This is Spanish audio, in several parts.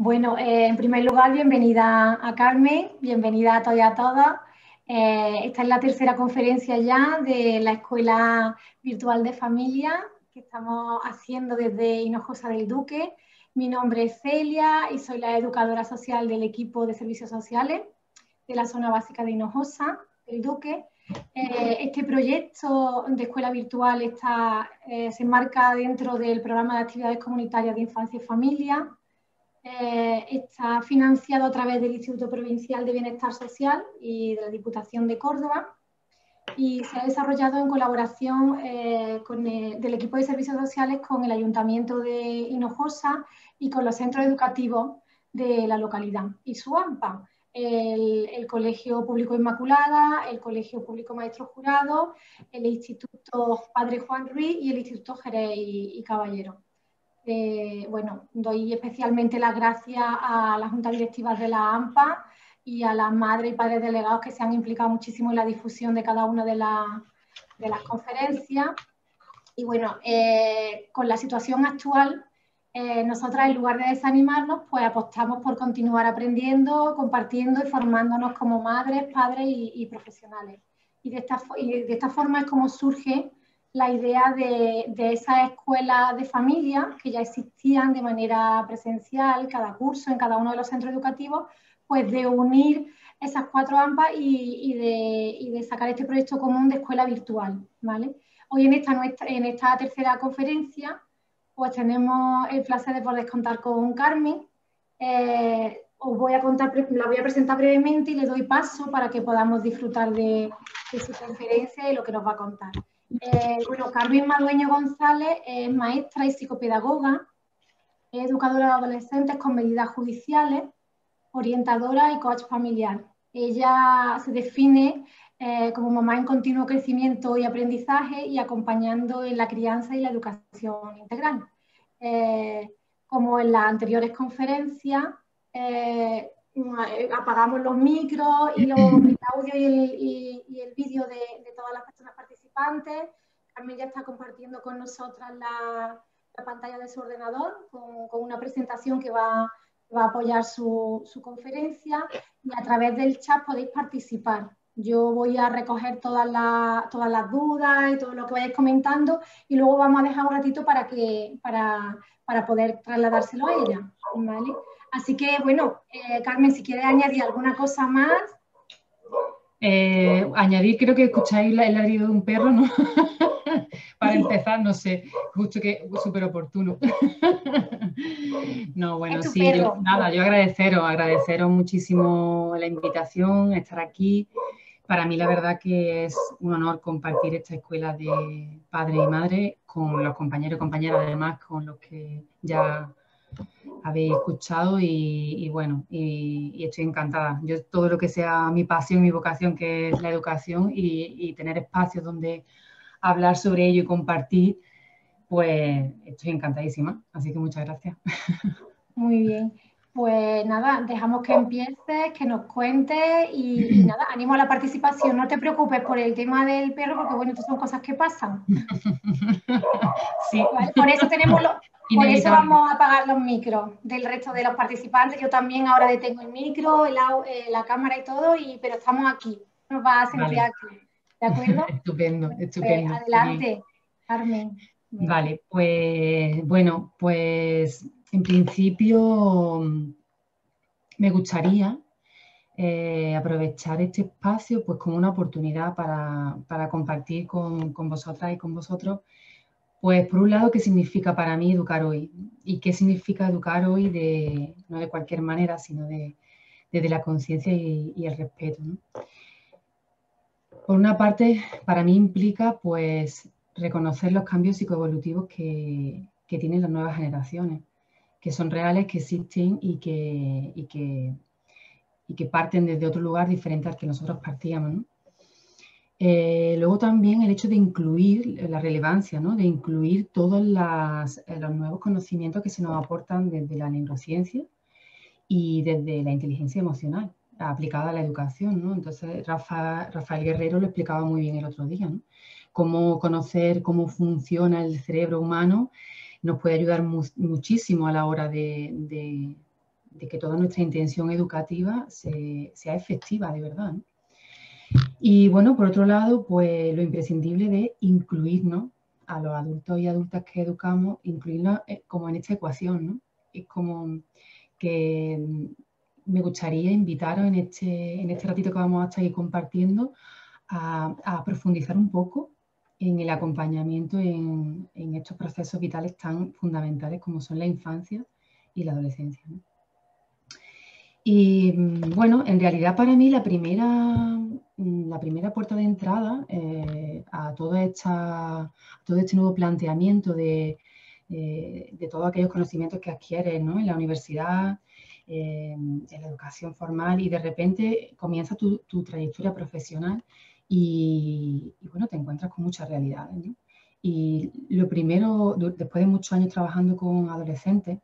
Bueno, en primer lugar, bienvenida a Carmen, bienvenida a todas y a todas. Esta es la tercera conferencia ya de la Escuela Virtual de Familia que estamos haciendo desde Hinojosa del Duque. Mi nombre es Celia y soy la educadora social del equipo de servicios sociales de la zona básica de Hinojosa del Duque. Este proyecto de escuela virtual se enmarca dentro del programa de actividades comunitarias de infancia y familia. Está financiado a través del Instituto Provincial de Bienestar Social y de la Diputación de Córdoba y se ha desarrollado en colaboración del equipo de servicios sociales con el Ayuntamiento de Hinojosa y con los centros educativos de la localidad y su AMPA, el Colegio Público Inmaculada, el Colegio Público Maestro Jurado, el Instituto Padre Juan Ruiz y el Instituto Jerez y Caballero. Bueno, doy especialmente las gracias a la Junta Directiva de la AMPA y a las madres y padres delegados que se han implicado muchísimo en la difusión de cada una de las conferencias. Y bueno, con la situación actual, nosotras en lugar de desanimarnos, pues apostamos por continuar aprendiendo, compartiendo y formándonos como madres, padres y profesionales. Y de esta forma es como surge la idea de esas escuelas de familia que ya existían de manera presencial, cada curso en cada uno de los centros educativos, pues de unir esas 4 AMPAs y de sacar este proyecto común de escuela virtual, ¿vale? Hoy en esta tercera conferencia pues tenemos el placer de poder contar con Carmen. La voy a presentar brevemente y le doy paso para que podamos disfrutar de su conferencia y lo que nos va a contar. Bueno, Carmen Madueño González es maestra y psicopedagoga, es educadora de adolescentes con medidas judiciales, orientadora y coach familiar. Ella se define como mamá en continuo crecimiento y aprendizaje y acompañando en la crianza y la educación integral. Como en las anteriores conferencias, apagamos los micros y el audio y el vídeo de todas las personas participantes. Carmen ya está compartiendo con nosotras la pantalla de su ordenador con una presentación que va a apoyar su conferencia y a través del chat podéis participar. Yo voy a recoger todas las dudas y todo lo que vayáis comentando y luego vamos a dejar un ratito para poder trasladárselo a ella, ¿vale? Así que, bueno, Carmen, si quieres añadir alguna cosa más. Añadir, creo que escucháis el ladrido de un perro, ¿no? Para empezar, no sé, justo que súper oportuno. No, bueno, sí, yo agradeceros muchísimo la invitación, estar aquí. Para mí la verdad que es un honor compartir esta escuela de padre y madre con los compañeros y compañeras, además con los que ya habéis escuchado y bueno, y estoy encantada. Yo todo lo que sea mi pasión, mi vocación, que es la educación y tener espacios donde hablar sobre ello y compartir, pues estoy encantadísima. Así que muchas gracias. Muy bien. Pues nada, dejamos que empieces, que nos cuentes y nada, animo a la participación. No te preocupes por el tema del perro, porque bueno, estas son cosas que pasan. Sí. ¿Vale? Por eso vamos a apagar los micros del resto de los participantes. Yo también ahora detengo el micro, la cámara y todo, pero estamos aquí. Nos va a sentir aquí. ¿De acuerdo? Estupendo, estupendo. Pues adelante, Carmen. Vale, pues bueno, pues en principio me gustaría aprovechar este espacio pues como una oportunidad para compartir con vosotras y con vosotros, pues por un lado, qué significa para mí educar hoy y qué significa educar hoy no de cualquier manera, sino desde la conciencia y el respeto, ¿no? Por una parte, para mí implica pues reconocer los cambios psicoevolutivos que tienen las nuevas generaciones, que son reales, que existen y que parten desde otro lugar diferente al que nosotros partíamos, ¿no? Luego también el hecho de incluir la relevancia, ¿no? De incluir todos los nuevos conocimientos que se nos aportan desde la neurociencia y desde la inteligencia emocional aplicada a la educación, ¿no? Entonces Rafael Guerrero lo explicaba muy bien el otro día, ¿no? Cómo conocer cómo funciona el cerebro humano nos puede ayudar muchísimo a la hora de que toda nuestra intención educativa sea efectiva de verdad, ¿no? Y bueno, por otro lado, pues lo imprescindible de incluirnos a los adultos y adultas que educamos, incluirnos como en esta ecuación, ¿no? Es como que me gustaría invitaros en este ratito que vamos a estar ahí compartiendo a profundizar un poco en el acompañamiento en estos procesos vitales tan fundamentales como son la infancia y la adolescencia, ¿no? Y bueno, en realidad para mí la primera puerta de entrada a todo este nuevo planteamiento de todos aquellos conocimientos que adquieres, ¿no? En la universidad, en la educación formal, y de repente comienza tu trayectoria profesional y bueno, te encuentras con muchas realidades, ¿no? Y lo primero, después de muchos años trabajando con adolescentes,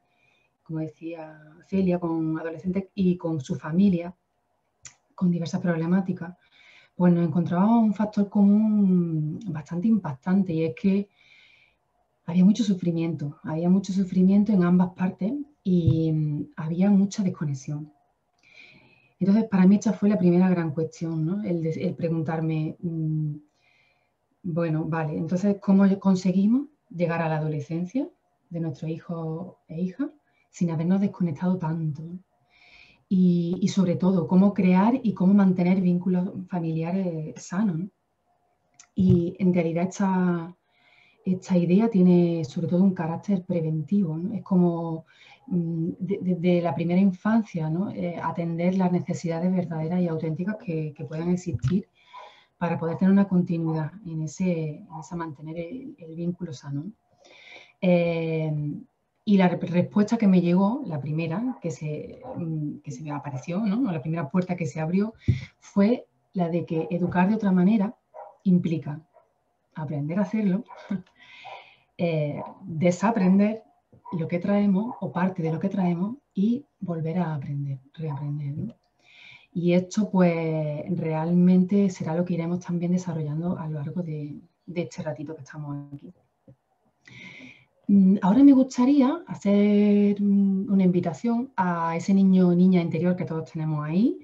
como decía Celia, con adolescentes y con su familia, con diversas problemáticas, pues nos encontrábamos un factor común bastante impactante, y es que había mucho sufrimiento en ambas partes y había mucha desconexión. Entonces, para mí esta fue la primera gran cuestión, ¿no? El preguntarme, bueno, vale, entonces, ¿cómo conseguimos llegar a la adolescencia de nuestros hijos e hijas sin habernos desconectado tanto? Y sobre todo, cómo crear y cómo mantener vínculos familiares sanos, ¿no? Y en realidad esta idea tiene sobre todo un carácter preventivo, ¿no? Es como desde la primera infancia, ¿no? Atender las necesidades verdaderas y auténticas que puedan existir para poder tener una continuidad en ese mantener el vínculo sano, ¿no? Y la respuesta que me llegó, la primera que se me apareció, ¿no? La primera puerta que se abrió, fue la de que educar de otra manera implica aprender a hacerlo, desaprender lo que traemos o parte de lo que traemos y volver a aprender, reaprender, ¿no? Y esto pues realmente será lo que iremos también desarrollando a lo largo de este ratito que estamos aquí. Ahora me gustaría hacer una invitación a ese niño o niña interior que todos tenemos ahí,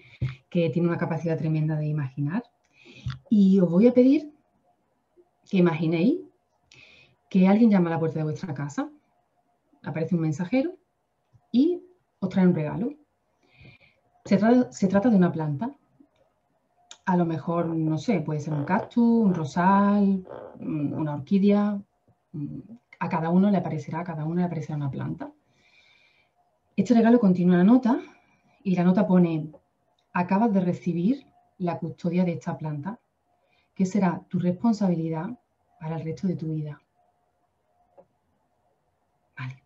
que tiene una capacidad tremenda de imaginar. Y os voy a pedir que imaginéis que alguien llama a la puerta de vuestra casa, aparece un mensajero y os trae un regalo. Se trata de una planta. A lo mejor, no sé, puede ser un cactus, un rosal, una orquídea. A cada uno le aparecerá una planta. Este regalo contiene una nota y la nota pone: acabas de recibir la custodia de esta planta, que será tu responsabilidad para el resto de tu vida. Vale.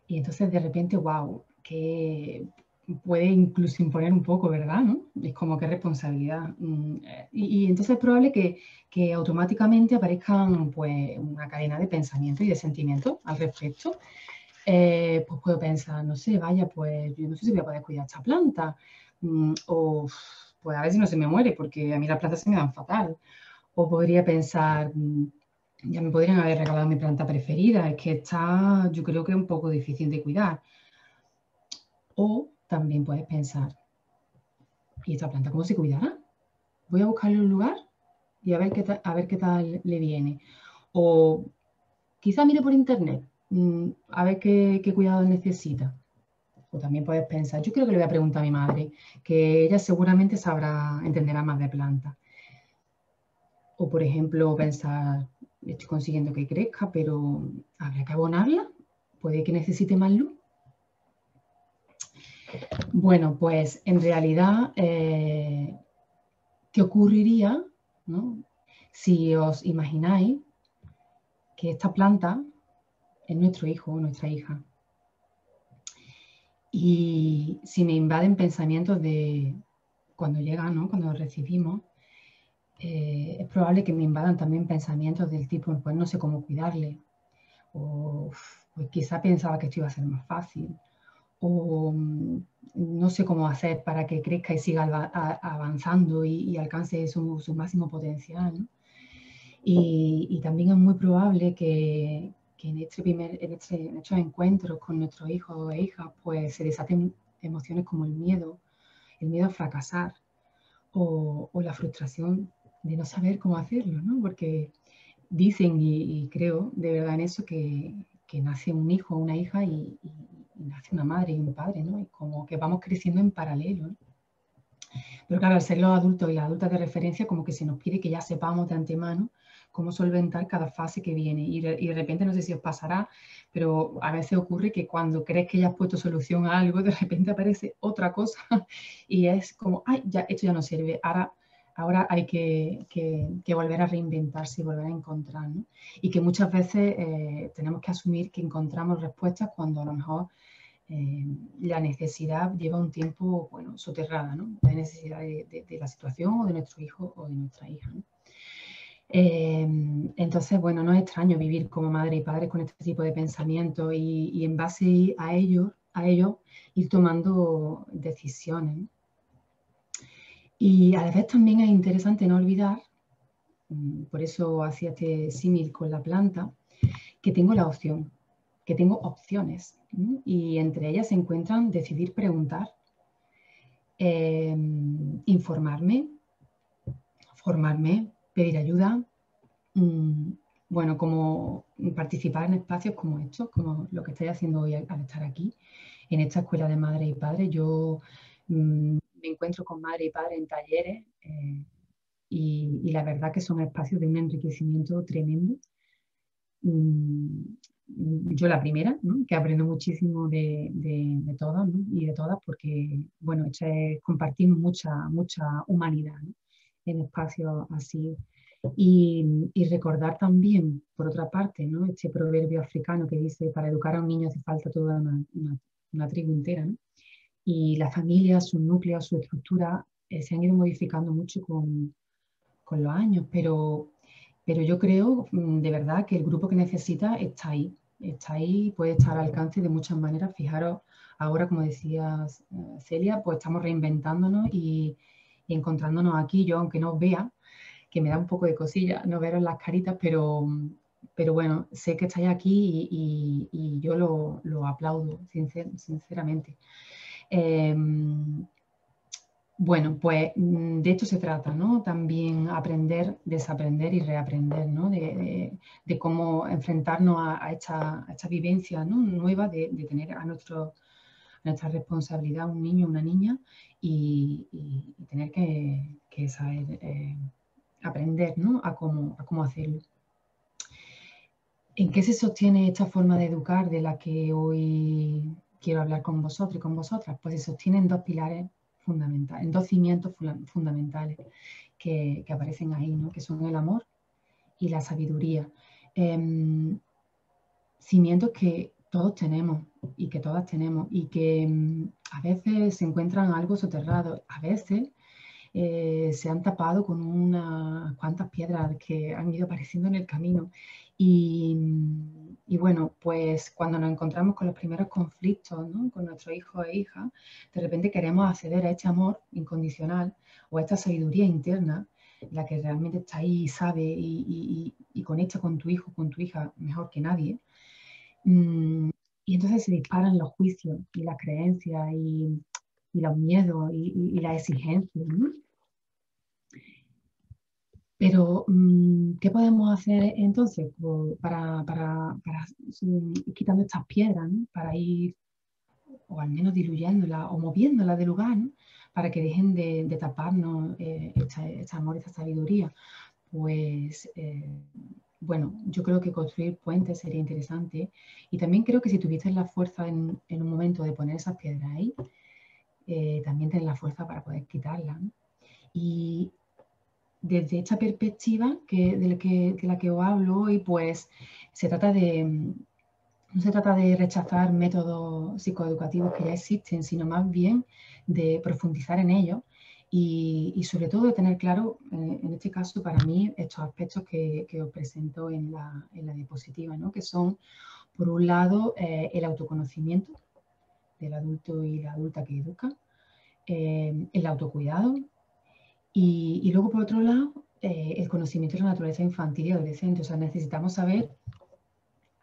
Y entonces de repente, wow, que puede incluso imponer un poco, ¿verdad? ¿No? Es como que responsabilidad. Y entonces es probable que automáticamente aparezcan pues una cadena de pensamientos y de sentimientos al respecto. Pues puedo pensar, no sé, vaya, pues yo no sé si voy a poder cuidar esta planta, o pues a ver si no se me muere, porque a mí las plantas se me dan fatal. O podría pensar, ya me podrían haber regalado mi planta preferida, es que está, yo creo que es un poco difícil de cuidar. O también puedes pensar, ¿y esta planta cómo se cuidará? Voy a buscarle un lugar y a ver qué tal le viene. O quizá mire por internet, a ver qué cuidados necesita. O también puedes pensar, yo creo que le voy a preguntar a mi madre, que ella seguramente entenderá más de plantas. O por ejemplo pensar, estoy consiguiendo que crezca, pero ¿habrá que abonarla? ¿Puede que necesite más luz? Bueno, pues en realidad, ¿qué ocurriría, ¿no? Si os imagináis que esta planta es nuestro hijo o nuestra hija? Y si me invaden pensamientos de cuando llegan, ¿no? Cuando los recibimos, es probable que me invadan también pensamientos del tipo, pues no sé cómo cuidarle, o pues quizá pensaba que esto iba a ser más fácil, o no sé cómo hacer para que crezca y siga avanzando y alcance su máximo potencial, ¿no? Y también es muy probable que en estos encuentros con nuestros hijos e hijas, pues se desaten emociones como el miedo a fracasar o la frustración de no saber cómo hacerlo, ¿no? Porque dicen, y creo de verdad en eso, que nace un hijo o una hija y nace una madre y un padre, ¿no? Y como que vamos creciendo en paralelo, ¿no? Pero claro, al ser los adultos y las adultas de referencia, como que se nos pide que ya sepamos de antemano cómo solventar cada fase que viene. Y de repente, no sé si os pasará, pero a veces ocurre que cuando crees que ya has puesto solución a algo, de repente aparece otra cosa y es como, ay, ya, esto ya no sirve, ahora hay que volver a reinventarse y volver a encontrar, ¿no? Y que muchas veces tenemos que asumir que encontramos respuestas cuando a lo mejor la necesidad lleva un tiempo, bueno, soterrada, ¿no? La necesidad de la situación o de nuestro hijo o de nuestra hija, ¿no? Entonces, bueno, no es extraño vivir como madre y padre con este tipo de pensamientos y en base a ello ir tomando decisiones, ¿no? Y a la vez también es interesante no olvidar, por eso hacía este símil con la planta, que tengo la opción, que tengo opciones, ¿no? Y entre ellas se encuentran decidir preguntar, informarme, formarme, pedir ayuda, bueno, como participar en espacios como estos, como lo que estoy haciendo hoy al estar aquí, en esta escuela de madres y padres. Yo me encuentro con madres y padres en talleres y la verdad que son espacios de un enriquecimiento tremendo. Yo la primera, ¿no? Que aprendo muchísimo de todas, ¿no? Y de todas porque, bueno, compartimos mucha humanidad, ¿no? En espacios así. Y recordar también, por otra parte, ¿no? Este proverbio africano que dice, para educar a un niño hace falta toda una tribu entera, ¿no? Y la familia, sus núcleos, su estructura se han ido modificando mucho con los años, pero yo creo de verdad que el grupo que necesita está ahí, puede estar al alcance de muchas maneras. Fijaros, ahora, como decía Celia, pues estamos reinventándonos y encontrándonos aquí. Yo, aunque no os vea, que me da un poco de cosilla no veros las caritas, pero bueno, sé que estáis aquí y yo lo aplaudo, sinceramente. Bueno, pues de esto se trata, ¿no? También aprender, desaprender y reaprender, ¿no? De cómo enfrentarnos a esta vivencia, ¿no? Nueva de tener a nuestra responsabilidad un niño o una niña y tener que saber aprender, ¿no? a cómo hacerlo. ¿En qué se sostiene esta forma de educar de la que hoy quiero hablar con vosotros y con vosotras? Pues se sostiene en dos pilares fundamentales, en dos cimientos fundamentales que aparecen ahí, ¿no? Que son el amor y la sabiduría. Cimientos que todos tenemos y que todas tenemos y que a veces se encuentran algo soterrados, a veces se han tapado con unas cuantas piedras que han ido apareciendo en el camino. Y bueno, pues cuando nos encontramos con los primeros conflictos, ¿no? Con nuestros hijos e hijas, de repente queremos acceder a este amor incondicional o a esta sabiduría interna, la que realmente está ahí y sabe y conecta con tu hijo, con tu hija mejor que nadie. Y entonces se disparan los juicios y las creencias y los miedos y las exigencias, ¿no? Pero, ¿qué podemos hacer entonces para ir quitando estas piedras, ¿no? Para ir, o al menos diluyéndolas o moviéndolas del lugar, ¿no? Para que dejen de taparnos este amor, esta sabiduría? Pues, bueno, yo creo que construir puentes sería interesante y también creo que si tuvieses la fuerza en un momento de poner esas piedras ahí, también tienes la fuerza para poder quitarlas, ¿no? Y desde esta perspectiva de la que os hablo hoy, pues no se trata de rechazar métodos psicoeducativos que ya existen, sino más bien de profundizar en ellos y sobre todo de tener claro, en este caso para mí, estos aspectos que os presento en la diapositiva, ¿no? Que son, por un lado, el autoconocimiento del adulto y la adulta que educa, el autocuidado y luego, por otro lado, el conocimiento de la naturaleza infantil y adolescente. O sea, necesitamos saber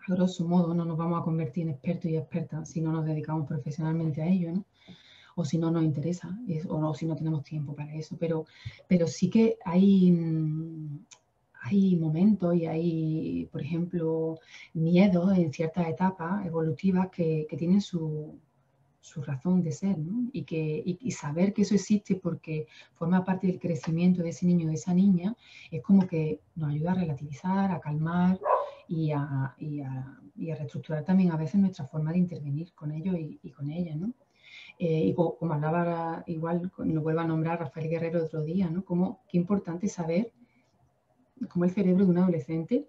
a grosso modo, no nos vamos a convertir en expertos y expertas si no nos dedicamos profesionalmente a ello, ¿no? O si no nos interesa, o si no tenemos tiempo para eso. Pero sí que hay momentos y hay, por ejemplo, miedos en ciertas etapas evolutivas que tienen su razón de ser, ¿no? Y saber que eso existe porque forma parte del crecimiento de ese niño o de esa niña es como que nos ayuda a relativizar, a calmar y a reestructurar también a veces nuestra forma de intervenir con ellos y con ellas, ¿no? Y como hablaba, igual lo vuelvo a nombrar Rafael Guerrero otro día, ¿no? Qué importante saber cómo el cerebro de un adolescente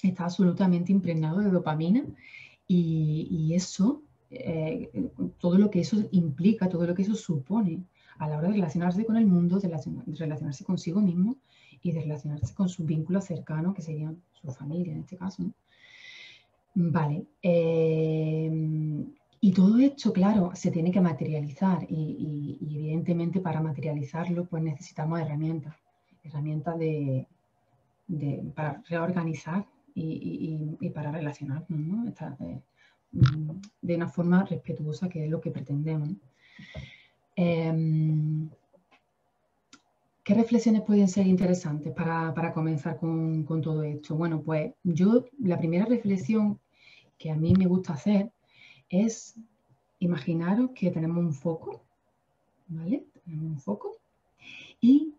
está absolutamente impregnado de dopamina y eso, todo lo que eso implica, todo lo que eso supone a la hora de relacionarse con el mundo, de relacionarse consigo mismo y de relacionarse con sus vínculos cercanos, que serían su familia en este caso, ¿no? Vale. Y todo esto, claro, se tiene que materializar y evidentemente para materializarlo pues necesitamos herramientas para reorganizar y para relacionarnos, ¿no? De una forma respetuosa, que es lo que pretendemos. ¿Qué reflexiones pueden ser interesantes para comenzar con todo esto? Bueno, pues la primera reflexión que a mí me gusta hacer es imaginaros que tenemos un foco, ¿vale? Tenemos un foco y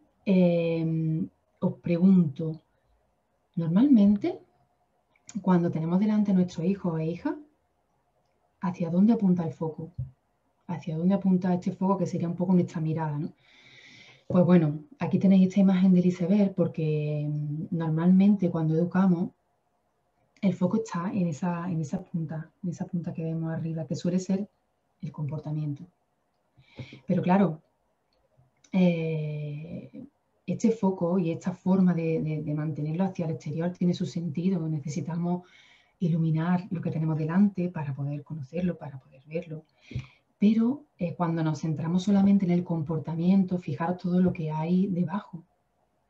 os pregunto, normalmente cuando tenemos delante a nuestros hijos e hijas, ¿hacia dónde apunta el foco? ¿Hacia dónde apunta este foco, que sería un poco nuestra mirada, ¿no? Pues bueno, aquí tenéis esta imagen del iceberg porque normalmente cuando educamos el foco está en esa punta que vemos arriba, que suele ser el comportamiento. Pero claro, este foco y esta forma de mantenerlo hacia el exterior tiene su sentido. Necesitamos iluminar lo que tenemos delante para poder conocerlo, para poder verlo. Pero cuando nos centramos solamente en el comportamiento, fijaros todo lo que hay debajo,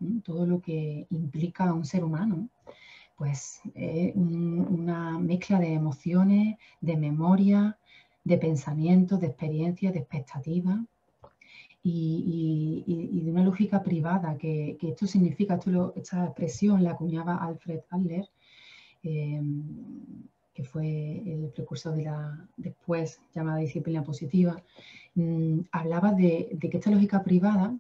¿no? Todo lo que implica a un ser humano, pues una mezcla de emociones, de memoria, de pensamientos, de experiencias, de expectativas y de una lógica privada, que esto significa, esta expresión la acuñaba Alfred Adler, que fue el precursor de la después llamada disciplina positiva. Hablaba de que esta lógica privada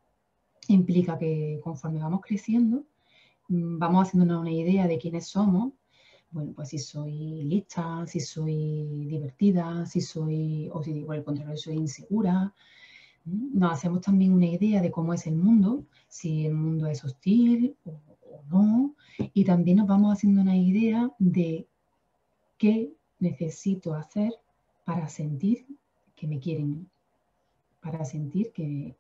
implica que conforme vamos creciendo, vamos haciéndonos una idea de quiénes somos. Bueno, pues si soy lista, si soy divertida, o si por el contrario soy insegura. Nos hacemos también una idea de cómo es el mundo, si el mundo es hostil o no, y también nos vamos haciendo una idea de qué necesito hacer para sentir que me quieren, para sentir que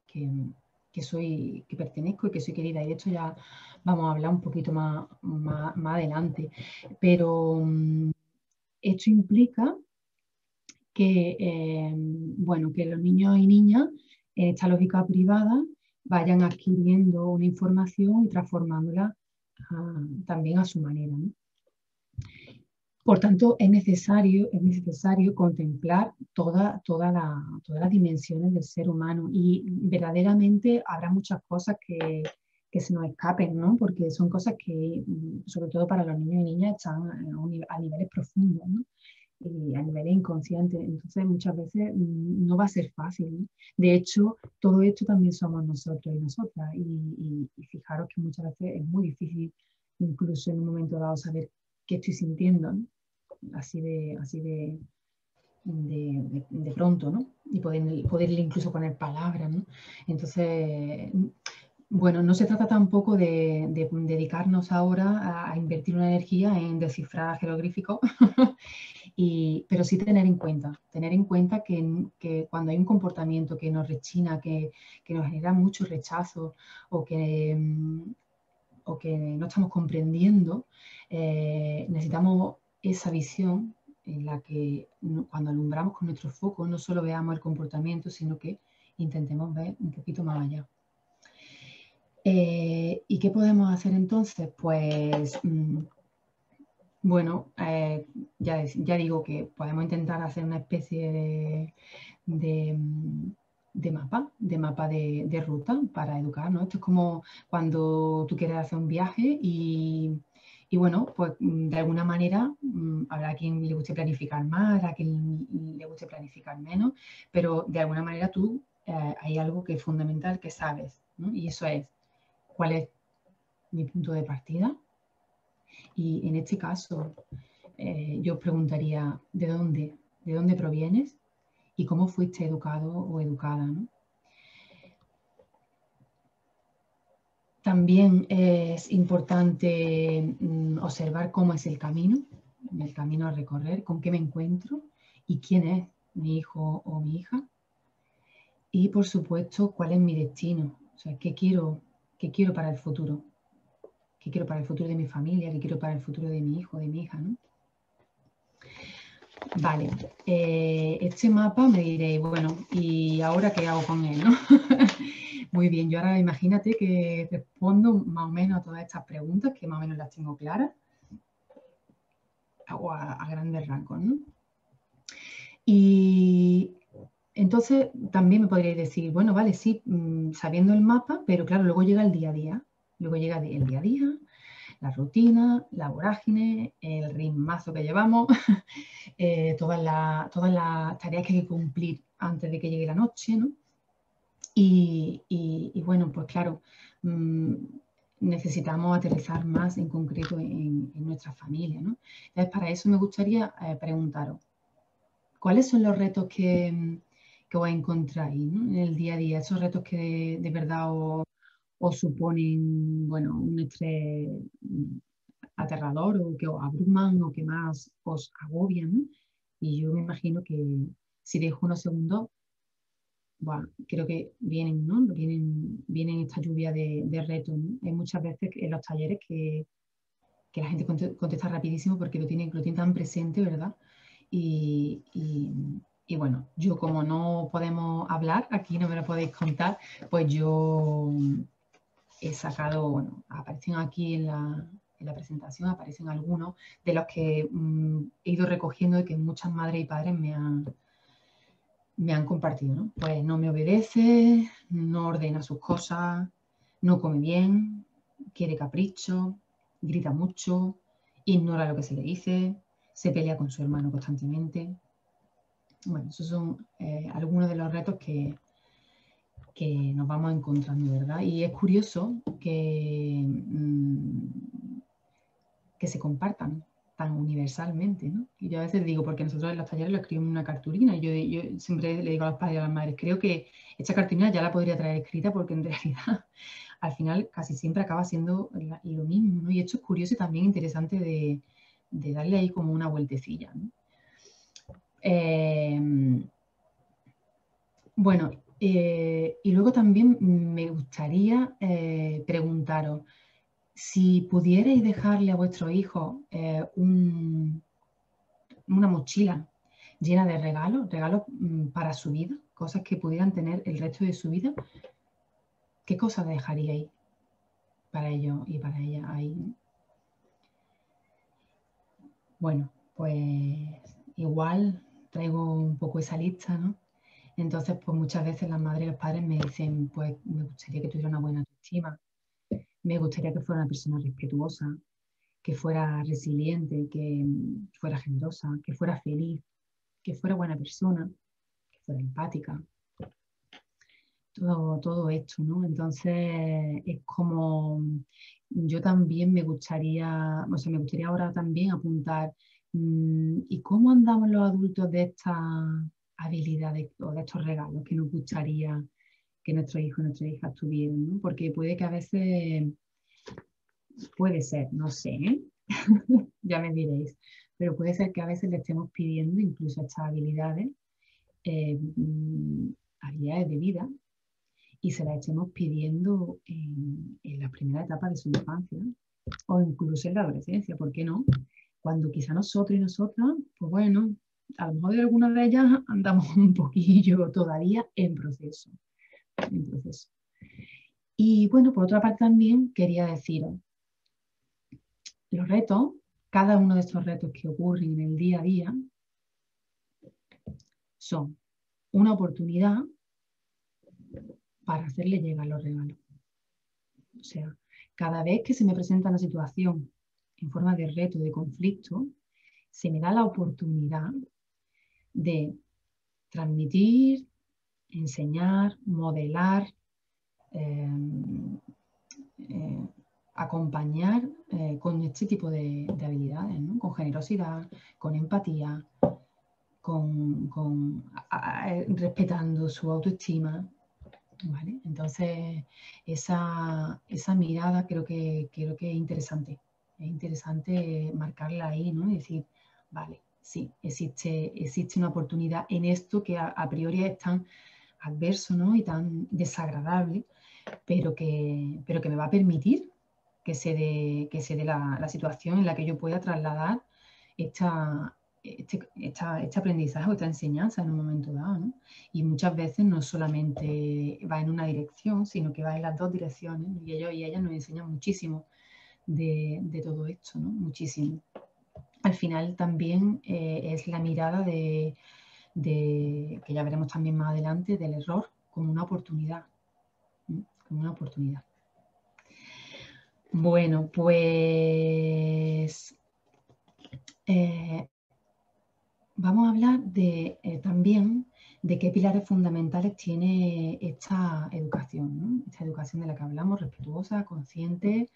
pertenezco y que soy querida. Y de hecho ya vamos a hablar un poquito más adelante. Pero esto implica que, bueno, que los niños y niñas en esta lógica privada vayan adquiriendo una información y transformándola también a su manera, ¿no? Por tanto, es necesario contemplar todas las dimensiones del ser humano y verdaderamente habrá muchas cosas que se nos escapen, ¿no? Porque son cosas que, sobre todo para los niños y niñas, están a niveles profundos, ¿no? Y a niveles inconscientes. Entonces, muchas veces no va a ser fácil, ¿no? De hecho, todo esto también somos nosotros y nosotras. Y fijaros que muchas veces es muy difícil, incluso en un momento dado, saber qué estoy sintiendo, ¿no? Así de pronto, ¿no? Y poderle incluso poner palabras, ¿no? Entonces, bueno, no se trata tampoco de dedicarnos ahora a invertir una energía en descifrar jeroglíficos, pero sí tener en cuenta que cuando hay un comportamiento que nos rechina, que nos genera mucho rechazo o que no estamos comprendiendo, necesitamos esa visión en la que cuando alumbramos con nuestro foco no solo veamos el comportamiento, sino que intentemos ver un poquito más allá. ¿Y qué podemos hacer entonces? Pues Bueno, ya digo que podemos intentar hacer una especie de, de mapa de ruta para educar, ¿no? Esto es como cuando tú quieres hacer un viaje y bueno, pues de alguna manera habrá quien le guste planificar más, habrá quien le guste planificar menos, pero de alguna manera tú hay algo que es fundamental que sabes, ¿no? Y eso es cuál es mi punto de partida. Y en este caso, yo os preguntaría, ¿de dónde provienes? ¿Y cómo fuiste educado o educada, ¿no? También es importante observar cómo es el camino a recorrer, con qué me encuentro y quién es mi hijo o mi hija. Y por supuesto, cuál es mi destino, o sea, qué quiero para el futuro, qué quiero para el futuro de mi familia, qué quiero para el futuro de mi hijo, de mi hija, ¿no? Vale, este mapa me diréis, bueno, ¿y ahora qué hago con él, no? Muy bien, yo ahora imagínate que respondo más o menos a todas estas preguntas, que más o menos las tengo claras, o a grandes rasgos, ¿no? Y entonces también me podríais decir, bueno, vale, sí, sabiendo el mapa, pero claro, luego llega el día a día, luego llega el día a día, la rutina, la vorágine, el ritmazo que llevamos, todas las tareas que hay que cumplir antes de que llegue la noche, ¿no? Y bueno, pues claro, necesitamos aterrizar más en concreto en nuestra familia, ¿no? Entonces, para eso me gustaría preguntaros, ¿cuáles son los retos que os encontráis, ¿no? En el día a día? Esos retos que de verdad os suponen, bueno, un estrés aterrador o que os abruman o que más os agobian, ¿no? Y yo me imagino que si dejo unos segundos, bueno, creo que vienen, ¿no? Vienen esta lluvia de retos, ¿no? Hay muchas veces en los talleres que la gente contesta rapidísimo porque lo tiene tan presente, ¿verdad? Y, y, y bueno, yo como no podemos hablar, aquí no me lo podéis contar, pues yo he sacado, bueno, aparecen aquí en la presentación, aparecen algunos de los que he ido recogiendo y que muchas madres y padres me han compartido, ¿no? Pues no me obedece, no ordena sus cosas, no come bien, quiere capricho, grita mucho, ignora lo que se le dice, se pelea con su hermano constantemente. Bueno, esos son algunos de los retos que nos vamos encontrando, ¿verdad? Y es curioso que se compartan tan universalmente, ¿no? Y yo a veces digo, porque nosotros en los talleres lo escribimos en una cartulina, y yo siempre le digo a los padres y a las madres, creo que esta cartulina ya la podría traer escrita porque en realidad al final casi siempre acaba siendo lo mismo, ¿no? Y esto es curioso y también interesante de darle ahí como una vueltecilla, ¿no? Bueno, y luego también me gustaría preguntaros, si pudierais dejarle a vuestro hijo una mochila llena de regalos para su vida, cosas que pudieran tener el resto de su vida, ¿qué cosas dejaríais para ellos y para ella ahí? Bueno, pues igual traigo un poco esa lista, ¿no? Entonces, pues muchas veces las madres y los padres me dicen, pues me gustaría que tuviera una buena autoestima, me gustaría que fuera una persona respetuosa, que fuera resiliente, que fuera generosa, que fuera feliz, que fuera buena persona, que fuera empática, todo esto, ¿no? Entonces es como yo también me gustaría, o sea, me gustaría ahora también apuntar, ¿y cómo andamos los adultos de estas habilidades o de estos regalos que nos gustaría que nuestros hijos y nuestras hijas tuvieran, ¿no? Porque puede que a veces, puede ser, no sé, ¿eh? Ya me diréis, pero puede ser que a veces le estemos pidiendo incluso estas habilidades, eh, habilidades de vida, y se las estemos pidiendo en la primera etapa de su infancia o incluso en la adolescencia, ¿por qué no? Cuando quizá nosotros y nosotras, pues bueno, a lo mejor de algunas de ellas andamos un poquillo todavía en proceso. Y bueno, por otra parte también quería deciros, los retos cada uno de estos retos que ocurren en el día a día son una oportunidad para hacerle llegar los regalos. O sea, cada vez que se me presenta una situación en forma de reto, de conflicto, se me da la oportunidad de transmitir, enseñar, modelar, eh, acompañar con este tipo de habilidades, ¿no? Con generosidad, con empatía, respetando su autoestima, ¿vale? Entonces, esa mirada creo que es interesante. Es interesante marcarla ahí, ¿no? Y decir, vale, sí, existe una oportunidad en esto que a priori es tan adverso, ¿no? Y tan desagradable, pero que me va a permitir que se dé la situación en la que yo pueda trasladar este aprendizaje o esta enseñanza en un momento dado, ¿no? Y muchas veces no solamente va en una dirección, sino que va en las dos direcciones, ¿no? Y ellos y ellas nos enseñan muchísimo de todo esto, ¿no? Muchísimo. Al final también es la mirada que ya veremos también más adelante, del error como una oportunidad, ¿no? Como una oportunidad. Bueno, pues vamos a hablar también de qué pilares fundamentales tiene esta educación, ¿no? Esta educación de la que hablamos, respetuosa, consciente,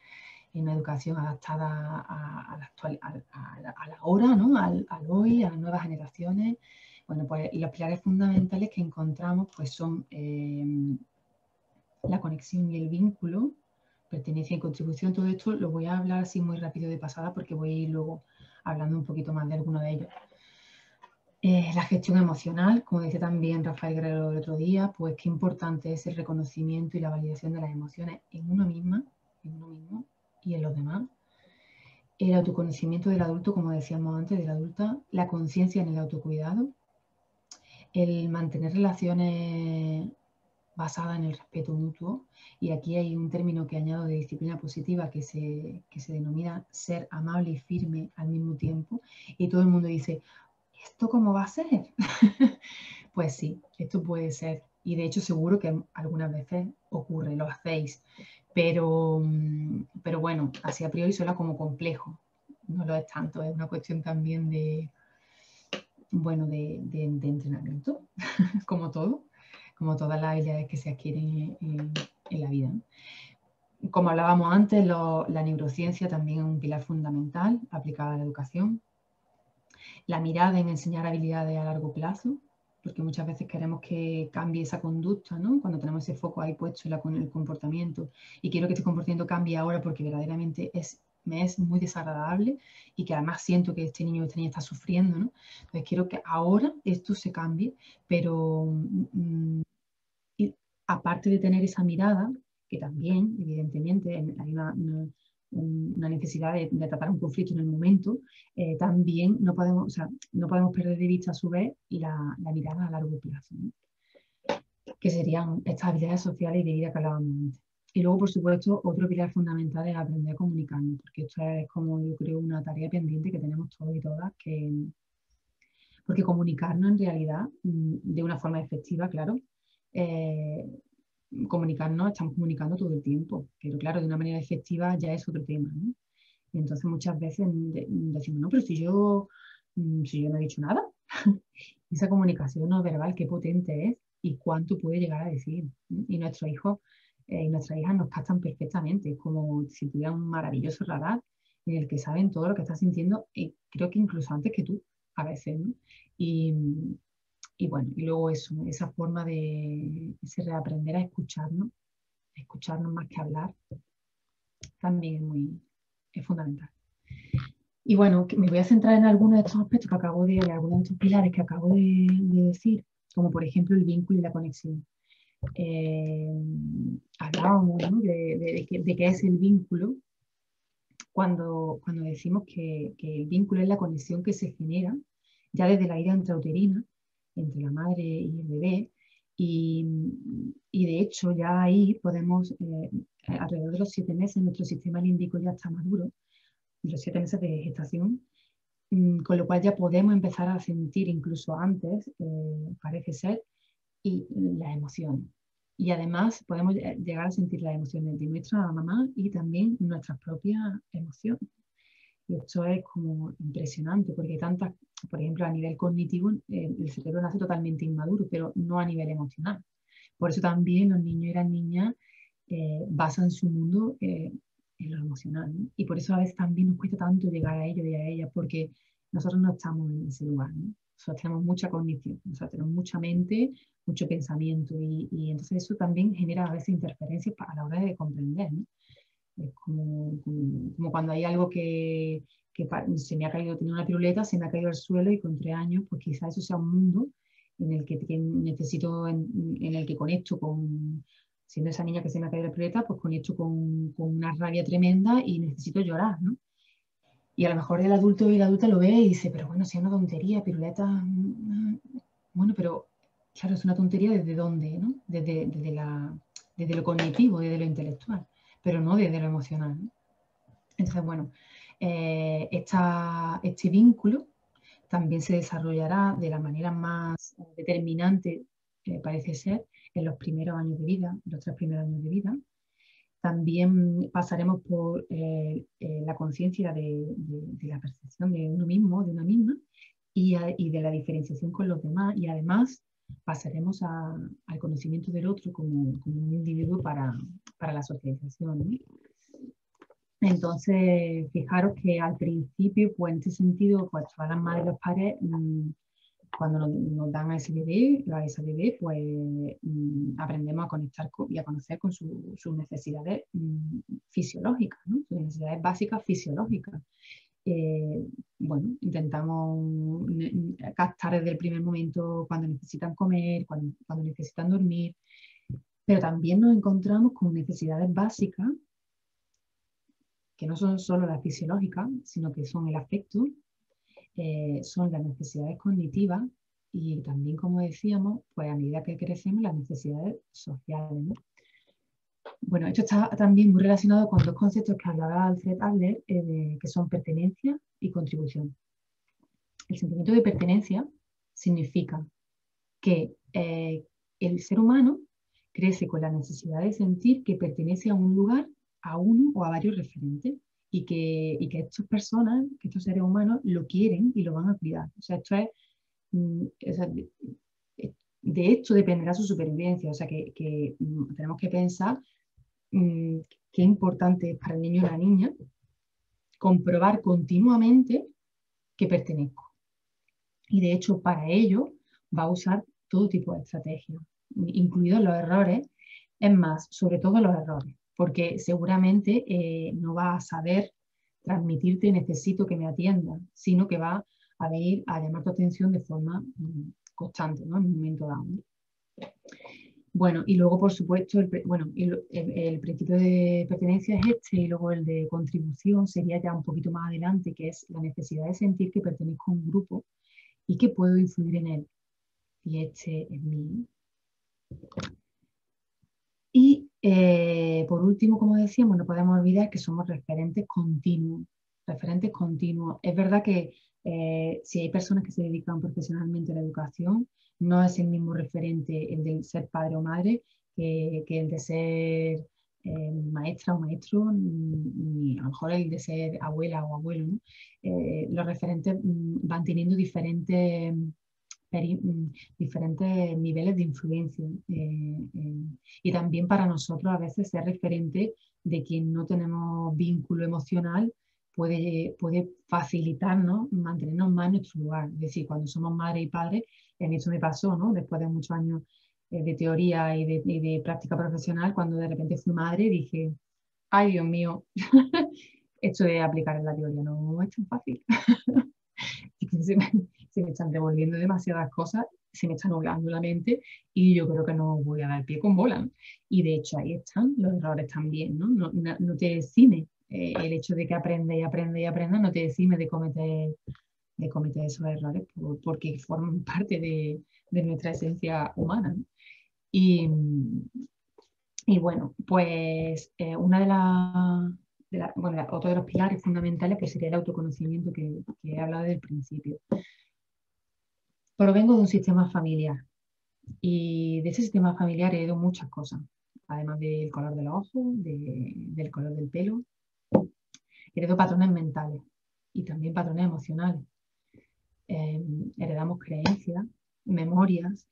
una educación adaptada a la hora, ¿no? Al hoy, a las nuevas generaciones. Bueno, pues los pilares fundamentales que encontramos pues son la conexión y el vínculo, pertenencia y contribución. Todo esto lo voy a hablar así muy rápido de pasada porque voy a ir luego hablando un poquito más de alguno de ellos. La gestión emocional, como decía también Rafael Guerrero el otro día, pues qué importante es el reconocimiento y la validación de las emociones en uno mismo y en los demás. El autoconocimiento del adulto, como decíamos antes, de la adulta, la conciencia en el autocuidado, el mantener relaciones basadas en el respeto mutuo, y aquí hay un término que añado de disciplina positiva que se denomina ser amable y firme al mismo tiempo, y todo el mundo dice, ¿esto cómo va a ser? Pues sí, esto puede ser, y de hecho seguro que algunas veces ocurre, lo hacéis, pero bueno, así a priori suena como complejo, no lo es tanto, es una cuestión también de entrenamiento, como todo, como todas las habilidades que se adquieren en la vida, ¿no? Como hablábamos antes, la neurociencia también es un pilar fundamental aplicado a la educación. La mirada en enseñar habilidades a largo plazo, porque muchas veces queremos que cambie esa conducta, ¿no? Cuando tenemos ese foco ahí puesto en el comportamiento, y quiero que este comportamiento cambie ahora porque verdaderamente me es muy desagradable y que además siento que este niño o esta niña está sufriendo, ¿no? Entonces quiero que ahora esto se cambie, pero aparte de tener esa mirada, que también, evidentemente, hay una necesidad de tratar un conflicto en el momento, también no podemos perder de vista a su vez la mirada a largo plazo, ¿no? Que serían estas habilidades sociales y de vida que hablábamos antes. Y luego, por supuesto, otro pilar fundamental es aprender a comunicarnos, porque esto es como yo creo una tarea pendiente que tenemos todos y todas, porque comunicarnos en realidad de una forma efectiva, claro, estamos comunicando todo el tiempo, pero claro, de una manera efectiva ya es otro tema, ¿no? Y entonces muchas veces decimos, no, pero si yo no he dicho nada. Esa comunicación no verbal, qué potente es y cuánto puede llegar a decir. Y nuestros hijos y nuestras hijas nos captan perfectamente, como si tuvieran un maravilloso radar en el que saben todo lo que estás sintiendo, y creo que incluso antes que tú, a veces, ¿no? Y, y bueno, y luego eso, esa forma de ese reaprender a escucharnos más que hablar, también es fundamental. Y bueno, me voy a centrar en algunos de estos aspectos algunos de estos pilares que acabo de decir, como por ejemplo el vínculo y la conexión. Hablábamos, ¿no? de qué es el vínculo cuando decimos que el vínculo es la conexión que se genera ya desde la vida intrauterina entre la madre y el bebé, y de hecho ya ahí podemos, alrededor de los 7 meses, nuestro sistema límbico ya está maduro los 7 meses de gestación, con lo cual ya podemos empezar a sentir incluso antes, parece ser, y las emociones. Y además podemos llegar a sentir las emociones de nuestra mamá y también nuestras propias emociones. Y esto es como impresionante, porque hay tantas, por ejemplo, a nivel cognitivo, el cerebro nace totalmente inmaduro, pero no a nivel emocional. Por eso también los niños y las niñas basan su mundo en lo emocional, ¿no? Y por eso a veces también nos cuesta tanto llegar a ellos y a ellas, porque nosotros no estamos en ese lugar, ¿no? Nosotros tenemos mucha cognición, nosotros tenemos mucha mente, mucho pensamiento, y entonces eso también genera a veces interferencias a la hora de comprender, ¿no? Es como cuando hay algo que se me ha caído, tenía una piruleta, se me ha caído al suelo y con 3 años, pues quizá eso sea un mundo en el que necesito, en el que conecto con, siendo esa niña que se me ha caído la piruleta, pues conecto con una rabia tremenda y necesito llorar, ¿no? Y a lo mejor el adulto y la adulta lo ve y dice, pero bueno, si es una tontería, piruleta, bueno, pero claro, es una tontería ¿desde dónde, no? Desde lo cognitivo, desde lo intelectual, pero no desde lo emocional, ¿no? Entonces, bueno, este vínculo también se desarrollará de la manera más determinante, parece ser, en los primeros años de vida, los 3 primeros años de vida. También pasaremos por la conciencia de la percepción de uno mismo, de una misma, y de la diferenciación con los demás. Y además pasaremos al conocimiento del otro como un individuo para la socialización, ¿no? Entonces, fijaros que al principio, pues en este sentido, pues todas las madres y los padres, cuando nos dan a ese bebé, a esa bebé, pues aprendemos a conectar y a conocer con sus necesidades fisiológicas, ¿no? Sus necesidades básicas fisiológicas. Bueno, intentamos captar desde el primer momento cuando necesitan comer, cuando necesitan dormir, pero también nos encontramos con necesidades básicas que no son solo las fisiológicas, sino que son el afecto, son las necesidades cognitivas y también, como decíamos, pues a medida que crecemos, las necesidades sociales, ¿no? Bueno, esto está también muy relacionado con 2 conceptos que hablaba Alfred Adler, que son pertenencia y contribución. El sentimiento de pertenencia significa que el ser humano crece con la necesidad de sentir que pertenece a un lugar, a uno o a varios referentes, y que estas personas, que estos seres humanos lo quieren y lo van a cuidar. O sea, esto es, o sea, de esto dependerá su supervivencia. O sea, que tenemos que pensar qué importante es para el niño o la niña comprobar continuamente que pertenezco. Y de hecho, para ello va a usar todo tipo de estrategias, incluidos los errores. Es más, sobre todo los errores, porque seguramente no va a saber transmitirte necesito que me atienda, sino que va a venir a llamar tu atención de forma constante, ¿no? En un momento dado. Bueno, y luego, por supuesto, el principio de pertenencia es este, y luego el de contribución sería ya un poquito más adelante, que es la necesidad de sentir que pertenezco a un grupo y que puedo influir en él. Y este es mío. Y por último, como decíamos, no podemos olvidar que somos referentes continuos. Referentes continuos. Es verdad que si hay personas que se dedican profesionalmente a la educación, no es el mismo referente el de ser padre o madre que el de ser maestra o maestro, ni a lo mejor el de ser abuela o abuelo, ¿no? Los referentes van teniendo diferentes niveles de influencia. Y también para nosotros a veces ser referente de quien no tenemos vínculo emocional puede facilitarnos mantenernos más en nuestro lugar. Es decir, cuando somos madre y padre, en eso me pasó, ¿no? Después de muchos años de teoría y de práctica profesional, cuando de repente fui madre, dije, ay Dios mío, esto de aplicar en la teoría no es tan fácil. Se me están revolviendo demasiadas cosas, se me está nublando la mente y yo creo que no voy a dar pie con bola, ¿no? Y de hecho ahí están los errores también, ¿no? No te exime el hecho de que aprenda y aprenda y aprenda, no te exime de cometer esos errores porque forman parte de nuestra esencia humana, ¿no? Y bueno, pues una de las otro de los pilares fundamentales pues sería el autoconocimiento que he hablado desde el principio. Provengo de un sistema familiar y de ese sistema familiar he heredado muchas cosas, además del color de los ojos, del color del pelo. Heredo patrones mentales y también patrones emocionales. Heredamos creencias, memorias,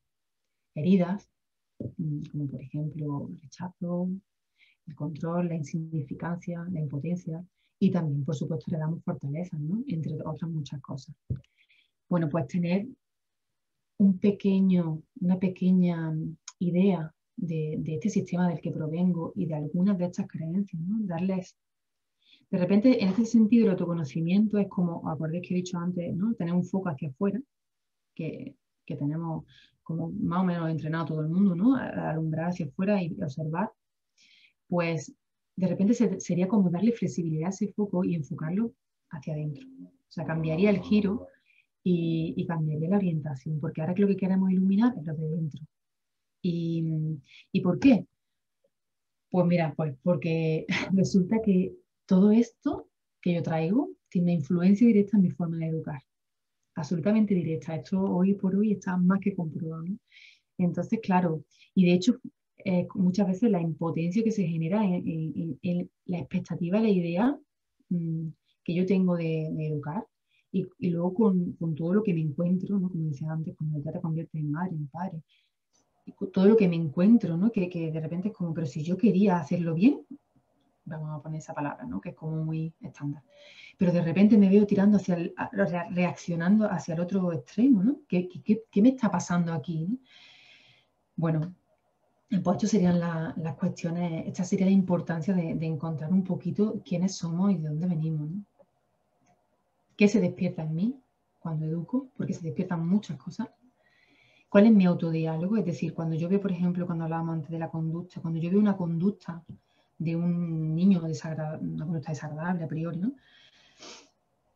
heridas, como por ejemplo el rechazo, el control, la insignificancia, la impotencia, y también, por supuesto, heredamos fortalezas, ¿no? Entre otras muchas cosas. Bueno, pues tener una pequeña idea de este sistema del que provengo y de algunas de estas creencias, ¿no? Darles, de repente, en ese sentido, el autoconocimiento es como, acordáis que he dicho antes, ¿no? Tener un foco hacia afuera, que tenemos como más o menos entrenado todo el mundo, ¿no? A alumbrar hacia afuera y observar, pues de repente sería como darle flexibilidad a ese foco y enfocarlo hacia adentro. O sea, cambiaría el giro y cambiaría la orientación, porque ahora lo que queremos iluminar es lo de dentro. ¿Y por qué? Pues mira, pues porque resulta que todo esto que yo traigo tiene una influencia directa en mi forma de educar. Absolutamente directa. Esto hoy por hoy está más que comprobado, ¿no? Entonces, claro, y de hecho, muchas veces la impotencia que se genera en la expectativa, la idea que yo tengo de educar, y luego con todo lo que me encuentro, ¿no? Como decía antes, cuando ya te conviertes en madre, en padre, y con todo lo que me encuentro, ¿no? Que de repente es como, pero si yo quería hacerlo bien, vamos a poner esa palabra, ¿no? Que es como muy estándar. Pero de repente me veo tirando reaccionando hacia el otro extremo, ¿no? ¿Qué me está pasando aquí, ¿no? Bueno, pues estas serían las cuestiones, esta sería la importancia de encontrar un poquito quiénes somos y de dónde venimos, ¿no? ¿Qué se despierta en mí cuando educo? Porque se despiertan muchas cosas. ¿Cuál es mi autodiálogo? Es decir, cuando yo veo, por ejemplo, cuando hablábamos antes de la conducta, cuando yo veo una conducta de un niño una conducta desagradable a priori, ¿no?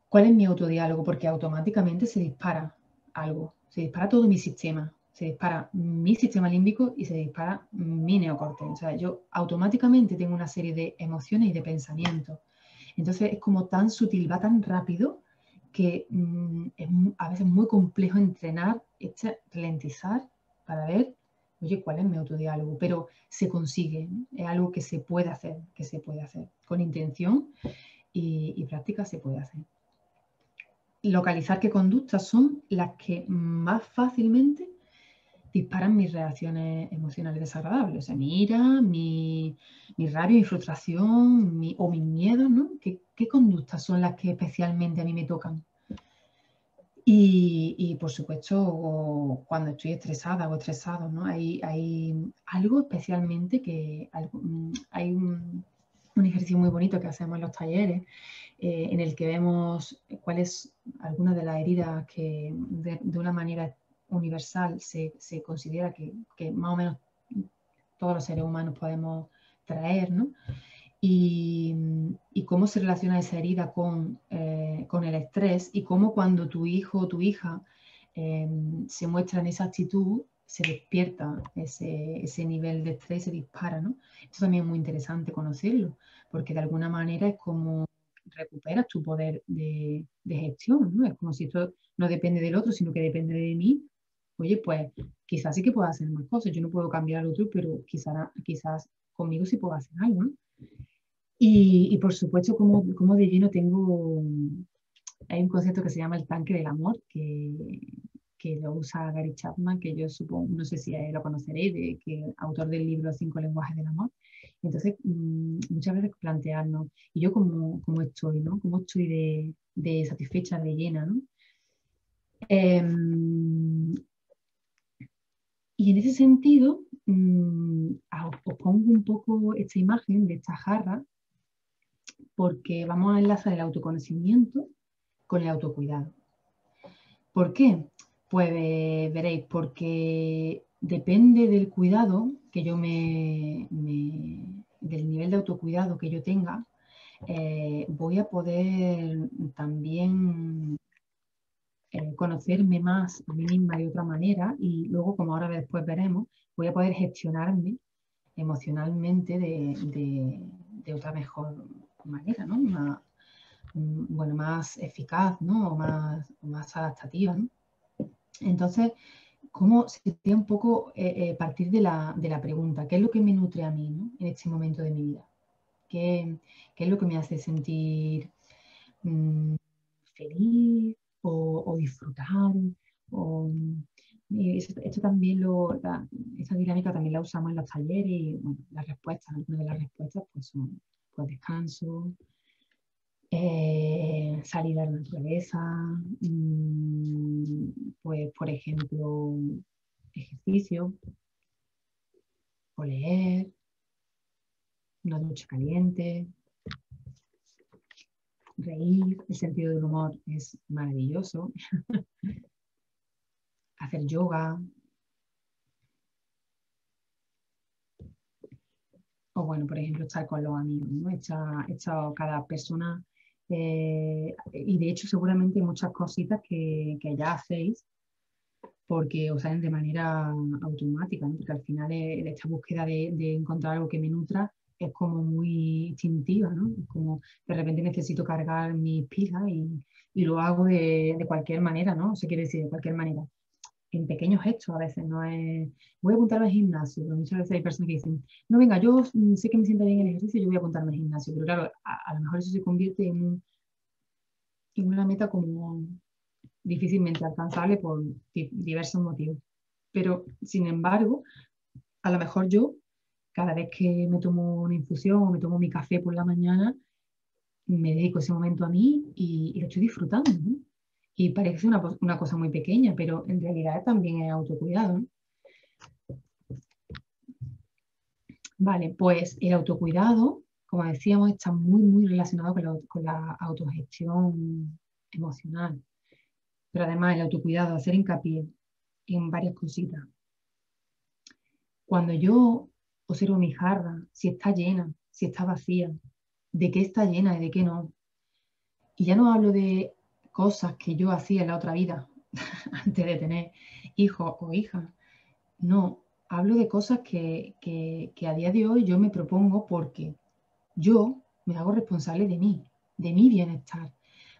¿Cuál es mi autodiálogo? Porque automáticamente se dispara algo, se dispara todo mi sistema, se dispara mi sistema límbico y se dispara mi neocorte. O sea, yo automáticamente tengo una serie de emociones y de pensamientos. Entonces es como tan sutil, va tan rápido que es a veces muy complejo entrenar, ralentizar para ver, oye, cuál es mi autodiálogo. Pero se consigue, ¿no? Es algo que se puede hacer, Con intención y práctica se puede hacer. Localizar qué conductas son las que más fácilmente disparan mis reacciones emocionales desagradables, o sea, mi ira, mi rabia, mi frustración o mis miedos, ¿no? ¿Qué conductas son las que especialmente a mí me tocan? Y por supuesto, cuando estoy estresada o estresado, ¿no? Hay algo especialmente hay un ejercicio muy bonito que hacemos en los talleres, en el que vemos cuáles algunas de las heridas que de una manera universal se considera que más o menos todos los seres humanos podemos traer, ¿no? Y cómo se relaciona esa herida con el estrés, y cómo cuando tu hijo o tu hija se muestra en esa actitud, se despierta ese nivel de estrés, se dispara, ¿no? Esto también es muy interesante conocerlo, porque de alguna manera es como recuperas tu poder de gestión, ¿no? Es como si esto no depende del otro, sino que depende de mí. Oye, pues quizás sí que puedo hacer más cosas. Yo no puedo cambiar al otro, pero quizás conmigo sí puedo hacer algo, ¿no? Y por supuesto, como de lleno hay un concepto que se llama el tanque del amor, que lo usa Gary Chapman, que yo supongo, no sé si lo conoceréis, que autor del libro 5 lenguajes del amor. Entonces, muchas veces plantearnos, ¿y yo cómo estoy, ¿no? ¿Cómo estoy de satisfecha, de llena, ¿no? Y en ese sentido, os pongo un poco esta imagen de esta jarra, porque vamos a enlazar el autoconocimiento con el autocuidado. ¿Por qué? Pues veréis, porque depende del cuidado que yo del nivel de autocuidado que yo tenga, voy a poder también conocerme más a mí misma de otra manera, y luego, como ahora después veremos, voy a poder gestionarme emocionalmente de otra mejor manera, ¿no? Bueno, más eficaz, ¿no? O más adaptativa, ¿no? Entonces, ¿cómo sería un poco partir de la pregunta? ¿Qué es lo que me nutre a mí, ¿no? En este momento de mi vida? ¿Qué es lo que me hace sentir feliz o disfrutar? O, esto también esta dinámica también la usamos en los talleres y bueno, las respuestas, algunas de las respuestas pues son pues, descanso, salir a la naturaleza, pues por ejemplo ejercicio o leer, una ducha caliente, reír, el sentido del humor es maravilloso, hacer yoga, o bueno, por ejemplo, estar con los amigos, ¿no? Cada persona, y de hecho seguramente hay muchas cositas que ya hacéis porque os salen de manera automática, ¿no? Porque al final esta búsqueda de encontrar algo que me nutra es como muy instintiva, ¿no? Es como de repente necesito cargar mis pilas y lo hago de cualquier manera, ¿no? O sea, quiere decir, de cualquier manera en pequeños gestos a veces, no es, voy a apuntarme al gimnasio, pero muchas veces hay personas que dicen, no, venga, yo sé que me siento bien en el ejercicio, yo voy a apuntarme al gimnasio, pero claro, a lo mejor eso se convierte en una meta como difícilmente alcanzable por diversos motivos. Pero, sin embargo, a lo mejor yo, cada vez que me tomo una infusión o me tomo mi café por la mañana, me dedico ese momento a mí y lo estoy disfrutando, ¿no? Y parece una cosa muy pequeña, pero en realidad también es autocuidado, ¿no? Vale, pues el autocuidado, como decíamos, está muy relacionado con la autogestión emocional. Pero además el autocuidado, hacer hincapié en varias cositas. Cuando yo observo mi jarra, si está llena, si está vacía, de qué está llena y de qué no. Y ya no hablo de cosas que yo hacía en la otra vida, antes de tener hijos o hijas. No, hablo de cosas que a día de hoy yo me propongo porque yo me hago responsable de mi bienestar.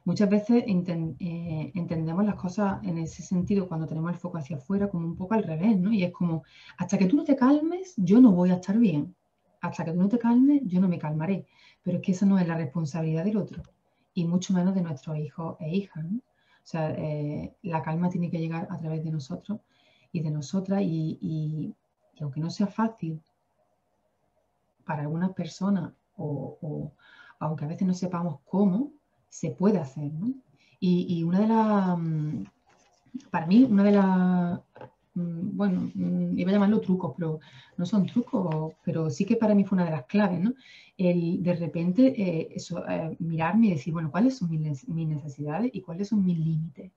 Muchas veces entendemos las cosas en ese sentido cuando tenemos el foco hacia afuera como un poco al revés, ¿no? Y es como, hasta que tú no te calmes, yo no voy a estar bien. Hasta que tú no te calmes, yo no me calmaré. Pero es que esa no es la responsabilidad del otro, y mucho menos de nuestros hijos e hijas, ¿no? O sea, la calma tiene que llegar a través de nosotros y de nosotras y aunque no sea fácil para algunas personas o aunque a veces no sepamos cómo, se puede hacer, ¿no? Y una de las, para mí, una de las, bueno, iba a llamarlo trucos, pero no son trucos, pero sí que para mí fue una de las claves, ¿no? El de repente mirarme y decir, bueno, ¿cuáles son mis necesidades y cuáles son mis límites?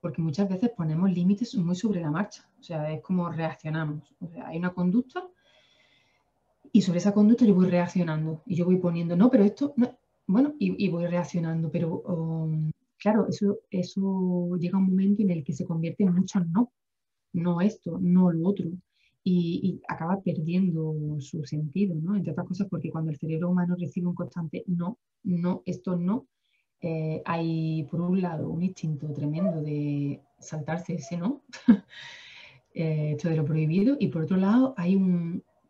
Porque muchas veces ponemos límites muy sobre la marcha, o sea, es como reaccionamos. O sea, hay una conducta y sobre esa conducta yo voy reaccionando y yo voy poniendo, no, pero esto, no, bueno, y voy reaccionando, pero claro, eso llega a un momento en el que se convierte en muchas no, no esto, no lo otro, y acaba perdiendo su sentido, ¿no? Entre otras cosas porque cuando el cerebro humano recibe un constante no, no, esto no, hay por un lado un instinto tremendo de saltarse ese no, esto de lo prohibido, y por otro lado hay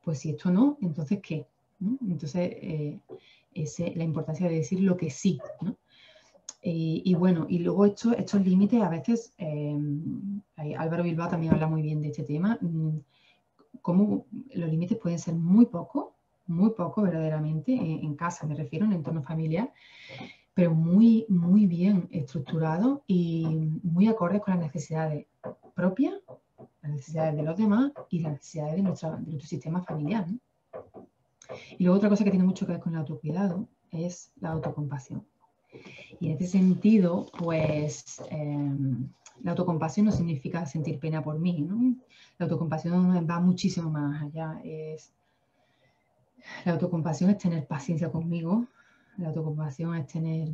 pues si esto no, entonces ¿qué? ¿No? Entonces, la importancia de decir lo que sí, ¿no? Y bueno, y luego estos límites a veces, Álvaro Bilbao también habla muy bien de este tema, cómo los límites pueden ser muy poco verdaderamente, en casa me refiero, en entorno familiar, pero muy bien estructurados y muy acordes con las necesidades propias, las necesidades de los demás y las necesidades de nuestro sistema familiar, ¿no? Y luego otra cosa que tiene mucho que ver con el autocuidado es la autocompasión. Y en este sentido, pues la autocompasión no significa sentir pena por mí, ¿no? La autocompasión va muchísimo más allá. La autocompasión es tener paciencia conmigo, la autocompasión es tener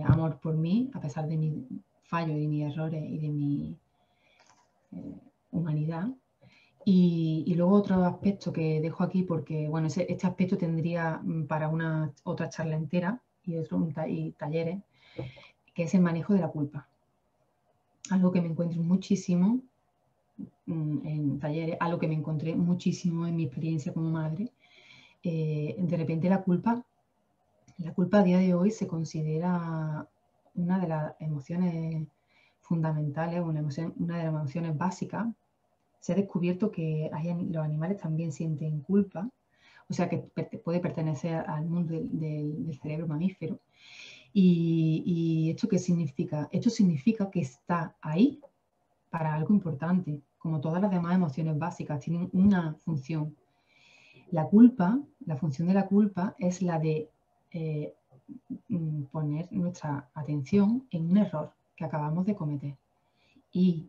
amor por mí, a pesar de mis fallos y mis errores y de mi humanidad. Y luego otro aspecto que dejo aquí, porque bueno, este aspecto tendría para una otra charla entera y talleres, que es el manejo de la culpa. Algo que me encuentro muchísimo en talleres, algo que me encontré muchísimo en mi experiencia como madre. De repente la culpa a día de hoy se considera una de las emociones fundamentales, una de las emociones básicas. Se ha descubierto que los animales también sienten culpa, o sea que puede pertenecer al mundo del cerebro mamífero. ¿Y esto qué significa? Esto significa que está ahí para algo importante, como todas las demás emociones básicas, tienen una función. La función de la culpa es la de poner nuestra atención en un error que acabamos de cometer. Y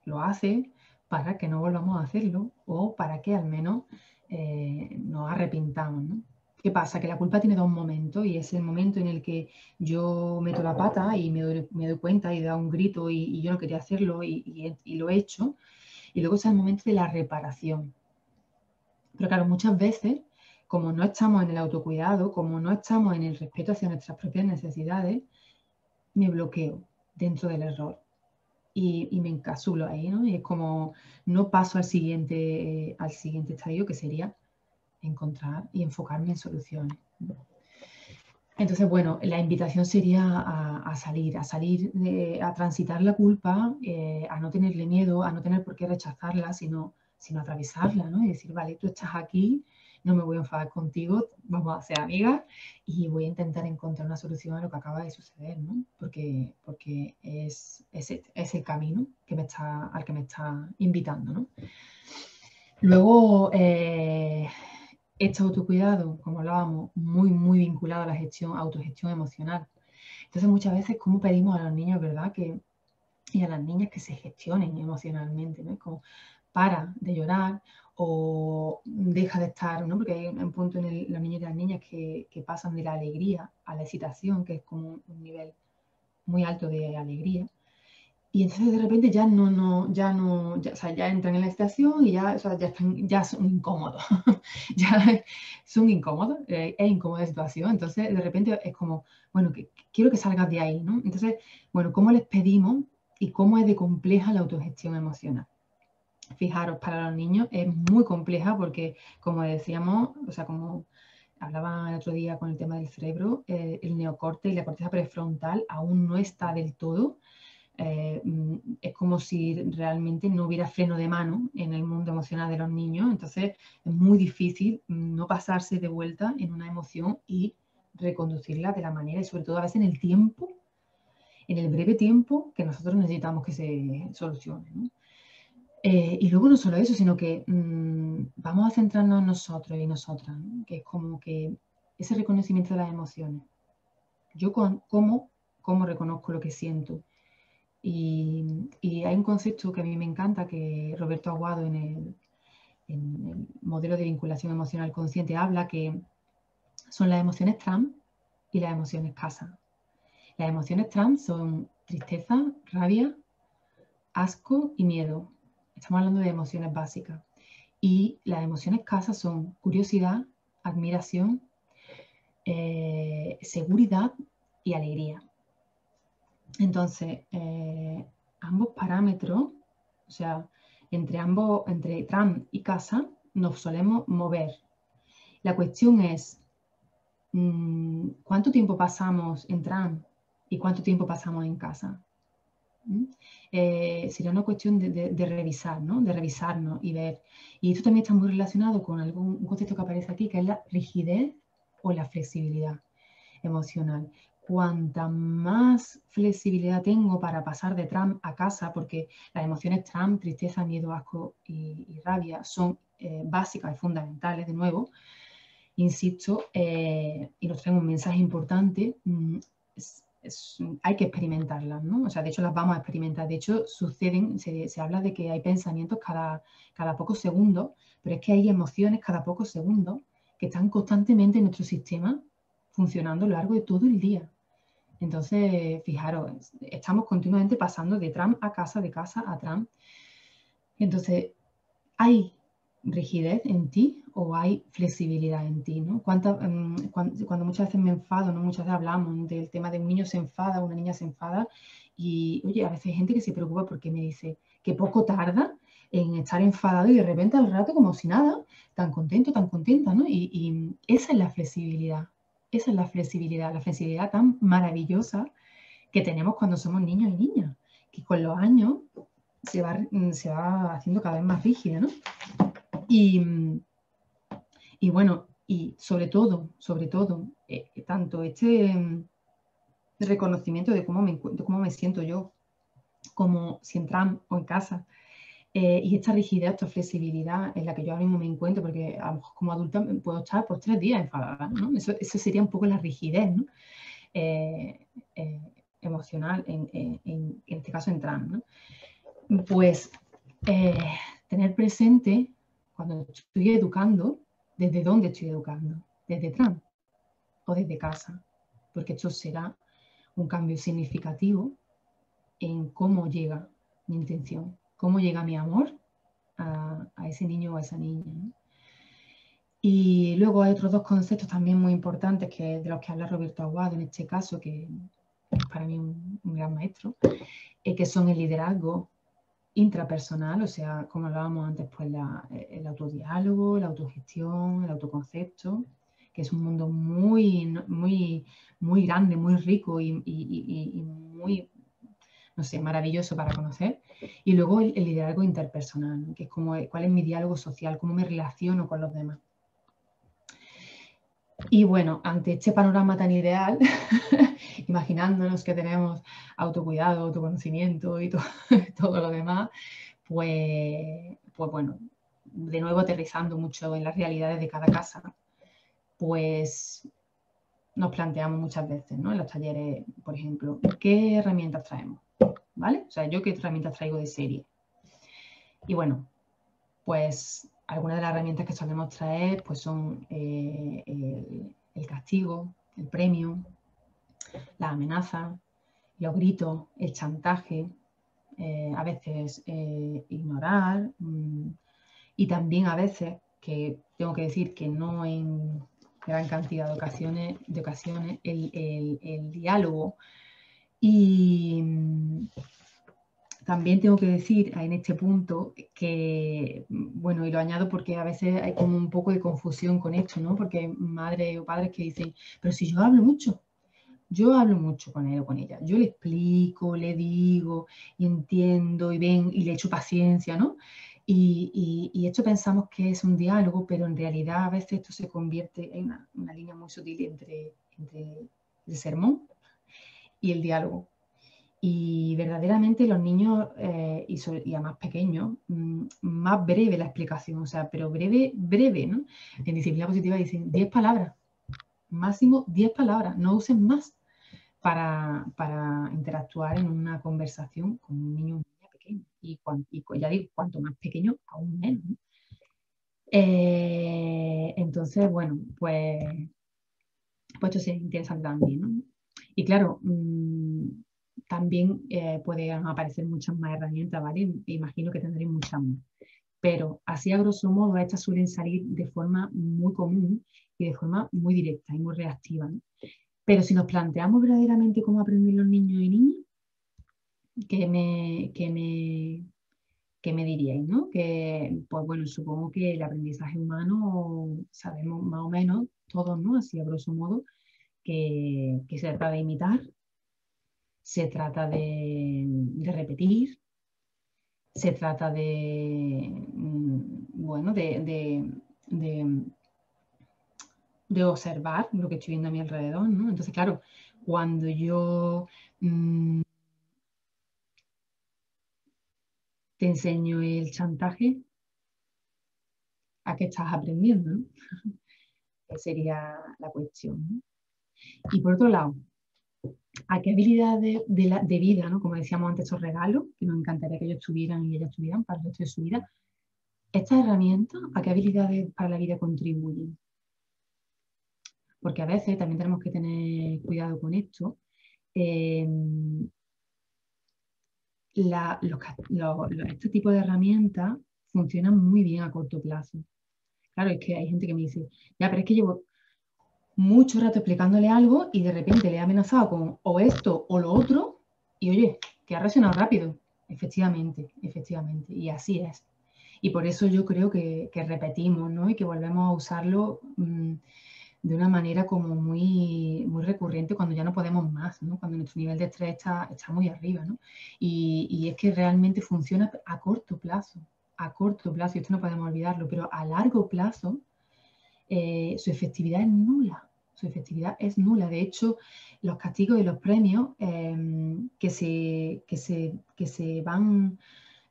lo hace para que no volvamos a hacerlo o para que al menos nos arrepintamos, ¿no? ¿Qué pasa? Que la culpa tiene dos momentos y es el momento en el que yo meto la pata y me doy cuenta y da un grito y yo no quería hacerlo y lo he hecho. Y luego es el momento de la reparación. Pero claro, muchas veces, como no estamos en el autocuidado, como no estamos en el respeto hacia nuestras propias necesidades, me bloqueo dentro del error. Y me encasulo ahí, ¿no? Y es como no paso al siguiente estadio, que sería encontrar y enfocarme en soluciones. Entonces, bueno, la invitación sería a salir, a transitar la culpa, a no tenerle miedo, a no tener por qué rechazarla, sino atravesarla, ¿no? Y decir, vale, tú estás aquí, no me voy a enfadar contigo, vamos a ser amigas y voy a intentar encontrar una solución a lo que acaba de suceder, ¿no? Porque es el camino al que me está invitando, ¿no? Luego, este autocuidado, como hablábamos, muy vinculado a la autogestión emocional. Entonces, muchas veces, ¿cómo pedimos a los niños, verdad? Y a las niñas que se gestionen emocionalmente, ¿no? Como para de llorar o deja de estar, ¿no? Porque hay un punto en los niños y las niñas que pasan de la alegría a la excitación, que es como un nivel muy alto de alegría. Y entonces de repente ya entran en la excitación y ya son incómodos. Ya son incómodos, es incómoda la situación. Entonces de repente es como, bueno, quiero que salgas de ahí, ¿no? Entonces, bueno, ¿cómo les pedimos y cómo es de compleja la autogestión emocional? Fijaros, para los niños es muy compleja porque, como decíamos, o sea, como hablaba el otro día con el tema del cerebro, el neocorte y la corteza prefrontal aún no está del todo. Es como si realmente no hubiera freno de mano en el mundo emocional de los niños, entonces es muy difícil no pasarse de vuelta en una emoción y reconducirla de la manera y sobre todo a veces en el tiempo, en el breve tiempo que nosotros necesitamos que se solucione, ¿no? Y luego no solo eso, sino que vamos a centrarnos en nosotros y nosotras, ¿no? Que es como que ese reconocimiento de las emociones. Yo cómo reconozco lo que siento. Y hay un concepto que a mí me encanta, que Roberto Aguado en el modelo de vinculación emocional consciente habla, que son las emociones TRAM y las emociones CASA. Las emociones TRAM son tristeza, rabia, asco y miedo. Estamos hablando de emociones básicas. Y las emociones CASA son curiosidad, admiración, seguridad y alegría. Entonces, ambos parámetros, o sea, entre TRAM y CASA, nos solemos mover. La cuestión es, ¿cuánto tiempo pasamos en TRAM y cuánto tiempo pasamos en CASA? Sería una cuestión de revisar, ¿no? De revisarnos y ver. Y esto también está muy relacionado con un concepto que aparece aquí, que es la rigidez o la flexibilidad emocional. Cuanta más flexibilidad tengo para pasar de TRAM a CASA, porque las emociones TRAM, tristeza, miedo, asco y rabia, son básicas y fundamentales, de nuevo, insisto, y nos traen un mensaje importante, hay que experimentarlas, ¿no? O sea, de hecho las vamos a experimentar. De hecho, se habla de que hay pensamientos cada pocos segundos, pero es que hay emociones cada pocos segundos que están constantemente en nuestro sistema funcionando a lo largo de todo el día. Entonces, fijaros, estamos continuamente pasando de TRAM a CASA, de CASA a TRAM. Entonces, ¿hay rigidez en ti o hay flexibilidad en ti, ¿no? Cuando muchas veces me enfado, ¿no? Muchas veces hablamos del tema de un niño se enfada, una niña se enfada y, oye, a veces hay gente que se preocupa porque me dice que poco tarda en estar enfadado y de repente al rato como si nada, tan contento, tan contenta, ¿no? Y esa es la flexibilidad, la flexibilidad tan maravillosa que tenemos cuando somos niños y niñas, que con los años se va haciendo cada vez más rígida, ¿no? Y bueno, y sobre todo, tanto reconocimiento de cómo me siento yo, como si en tram o en casa, y esta rigidez, esta flexibilidad en la que yo ahora mismo me encuentro, porque a lo mejor como adulta puedo estar por 3 días enfadada, ¿no? Eso sería un poco la rigidez, ¿no? Emocional, en este caso en tram, ¿no? Pues tener presente cuando estoy educando, desde dónde estoy educando, desde tram o desde casa, porque esto será un cambio significativo en cómo llega mi intención, cómo llega mi amor a ese niño o a esa niña, ¿no? Y luego hay otros 2 conceptos también muy importantes de los que habla Roberto Aguado en este caso, que es para mí un gran maestro, que son el liderazgo intrapersonal, o sea, como hablábamos antes, pues el autodiálogo, la autogestión, el autoconcepto, que es un mundo muy grande, muy rico y muy, no sé, maravilloso para conocer. Y luego el liderazgo interpersonal, ¿no? Que es cuál es mi diálogo social, cómo me relaciono con los demás. Y bueno, ante este panorama tan ideal, imaginándonos que tenemos autocuidado, autoconocimiento y todo lo demás, pues bueno, de nuevo aterrizando mucho en las realidades de cada casa, pues nos planteamos muchas veces, ¿no? En los talleres, por ejemplo, ¿qué herramientas traemos? ¿Vale? O sea, ¿yo qué herramientas traigo de serie? Y bueno, pues algunas de las herramientas que solemos traer pues son el castigo, el premio, la amenaza, los gritos, el chantaje, a veces ignorar, y también a veces, que tengo que decir que no en gran cantidad de ocasiones el diálogo. Y también tengo que decir en este punto que, bueno, y lo añado porque a veces hay como un poco de confusión con esto, ¿no? Porque madres o padres que dicen, pero si yo hablo mucho con él o con ella, yo le explico, le digo y entiendo y ven y le echo paciencia, ¿no? Y esto pensamos que es un diálogo, pero en realidad a veces esto se convierte en una línea muy sutil entre el sermón y el diálogo. Y verdaderamente los niños, y a más pequeños, más breve la explicación, o sea, pero breve, ¿no? En disciplina positiva dicen 10 palabras, máximo 10 palabras, no usen más para interactuar en una conversación con un niño o una niña pequeño. Y ya digo, cuanto más pequeño, aún menos, ¿no? Entonces, bueno, pues esto sería interesante también, ¿no? Y claro, también pueden aparecer muchas más herramientas, ¿vale? Imagino que tendréis muchas más. Pero así a grosso modo, estas suelen salir de forma muy común y de forma muy directa y muy reactiva, ¿no? Pero si nos planteamos verdaderamente cómo aprenden los niños y niñas, ¿qué me diríais, no? Que, pues bueno, supongo que el aprendizaje humano sabemos más o menos, todos, ¿no? Así a grosso modo, que se trata de imitar, se trata de repetir, se trata bueno, de observar lo que estoy viendo a mi alrededor, ¿no? Entonces, claro, cuando yo te enseño el chantaje, ¿a qué estás aprendiendo, no? Esa sería la cuestión, ¿no? Y por otro lado, ¿a qué habilidades de vida, ¿no? Como decíamos antes, esos regalos, que nos encantaría que ellos tuvieran y ellas tuvieran para el resto de su vida, estas herramientas, ¿a qué habilidades para la vida contribuyen? Porque a veces también tenemos que tener cuidado con esto. Este tipo de herramientas funcionan muy bien a corto plazo. Claro, es que hay gente que me dice, ya, pero es que llevo mucho rato explicándole algo y de repente le he amenazado con o esto o lo otro y oye, que ha reaccionado rápido. Efectivamente, efectivamente, y así es. Y por eso yo creo que repetimos, ¿no? Y que volvemos a usarlo de una manera como muy, muy recurrente cuando ya no podemos más, ¿no? Cuando nuestro nivel de estrés está muy arriba, ¿no? Y es que realmente funciona a corto plazo, y esto no podemos olvidarlo, pero a largo plazo su efectividad es nula. Su efectividad es nula. De hecho, los castigos y los premios que se van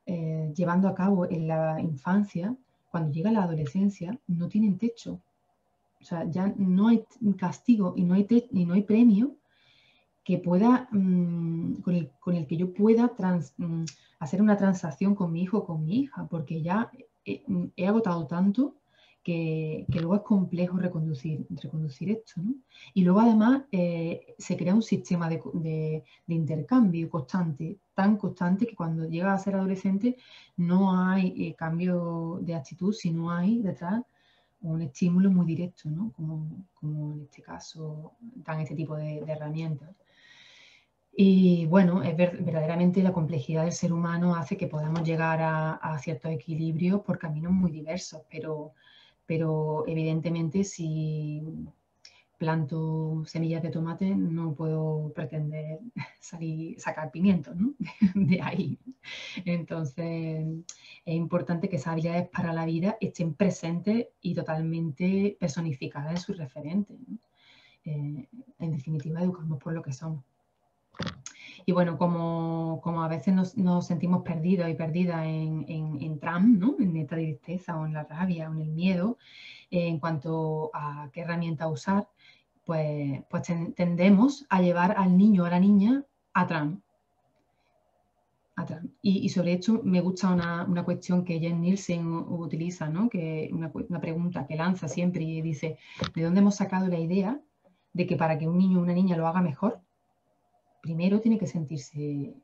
llevando a cabo en la infancia, cuando llega la adolescencia, no tienen techo. O sea, ya no hay castigo y no hay premio que pueda, con el que yo pueda hacer una transacción con mi hijo o con mi hija, porque ya he agotado tanto que luego es complejo reconducir esto, ¿no? Y luego además se crea un sistema de intercambio constante, tan constante que cuando llega a ser adolescente no hay cambio de actitud si no hay detrás un estímulo muy directo, ¿no? Como en este caso dan este tipo de herramientas. Y bueno, verdaderamente la complejidad del ser humano hace que podamos llegar a ciertos equilibrios por caminos muy diversos, pero evidentemente si planto semillas de tomate no puedo pretender sacar pimientos, ¿no? De ahí. Entonces es importante que esas habilidades para la vida estén presentes y totalmente personificadas en sus referentes, ¿no? En definitiva, educamos por lo que somos. Y bueno, como a veces nos sentimos perdidos y perdidas en Trump, ¿no? En esta tristeza o en la rabia o en el miedo, en cuanto a qué herramienta usar, pues tendemos a llevar al niño o a la niña a Trump. Y sobre esto me gusta una cuestión que Jen Nielsen utiliza, ¿no? Que una pregunta que lanza siempre y dice, ¿de dónde hemos sacado la idea de que para que un niño o una niña lo haga mejor, primero tiene que sentirse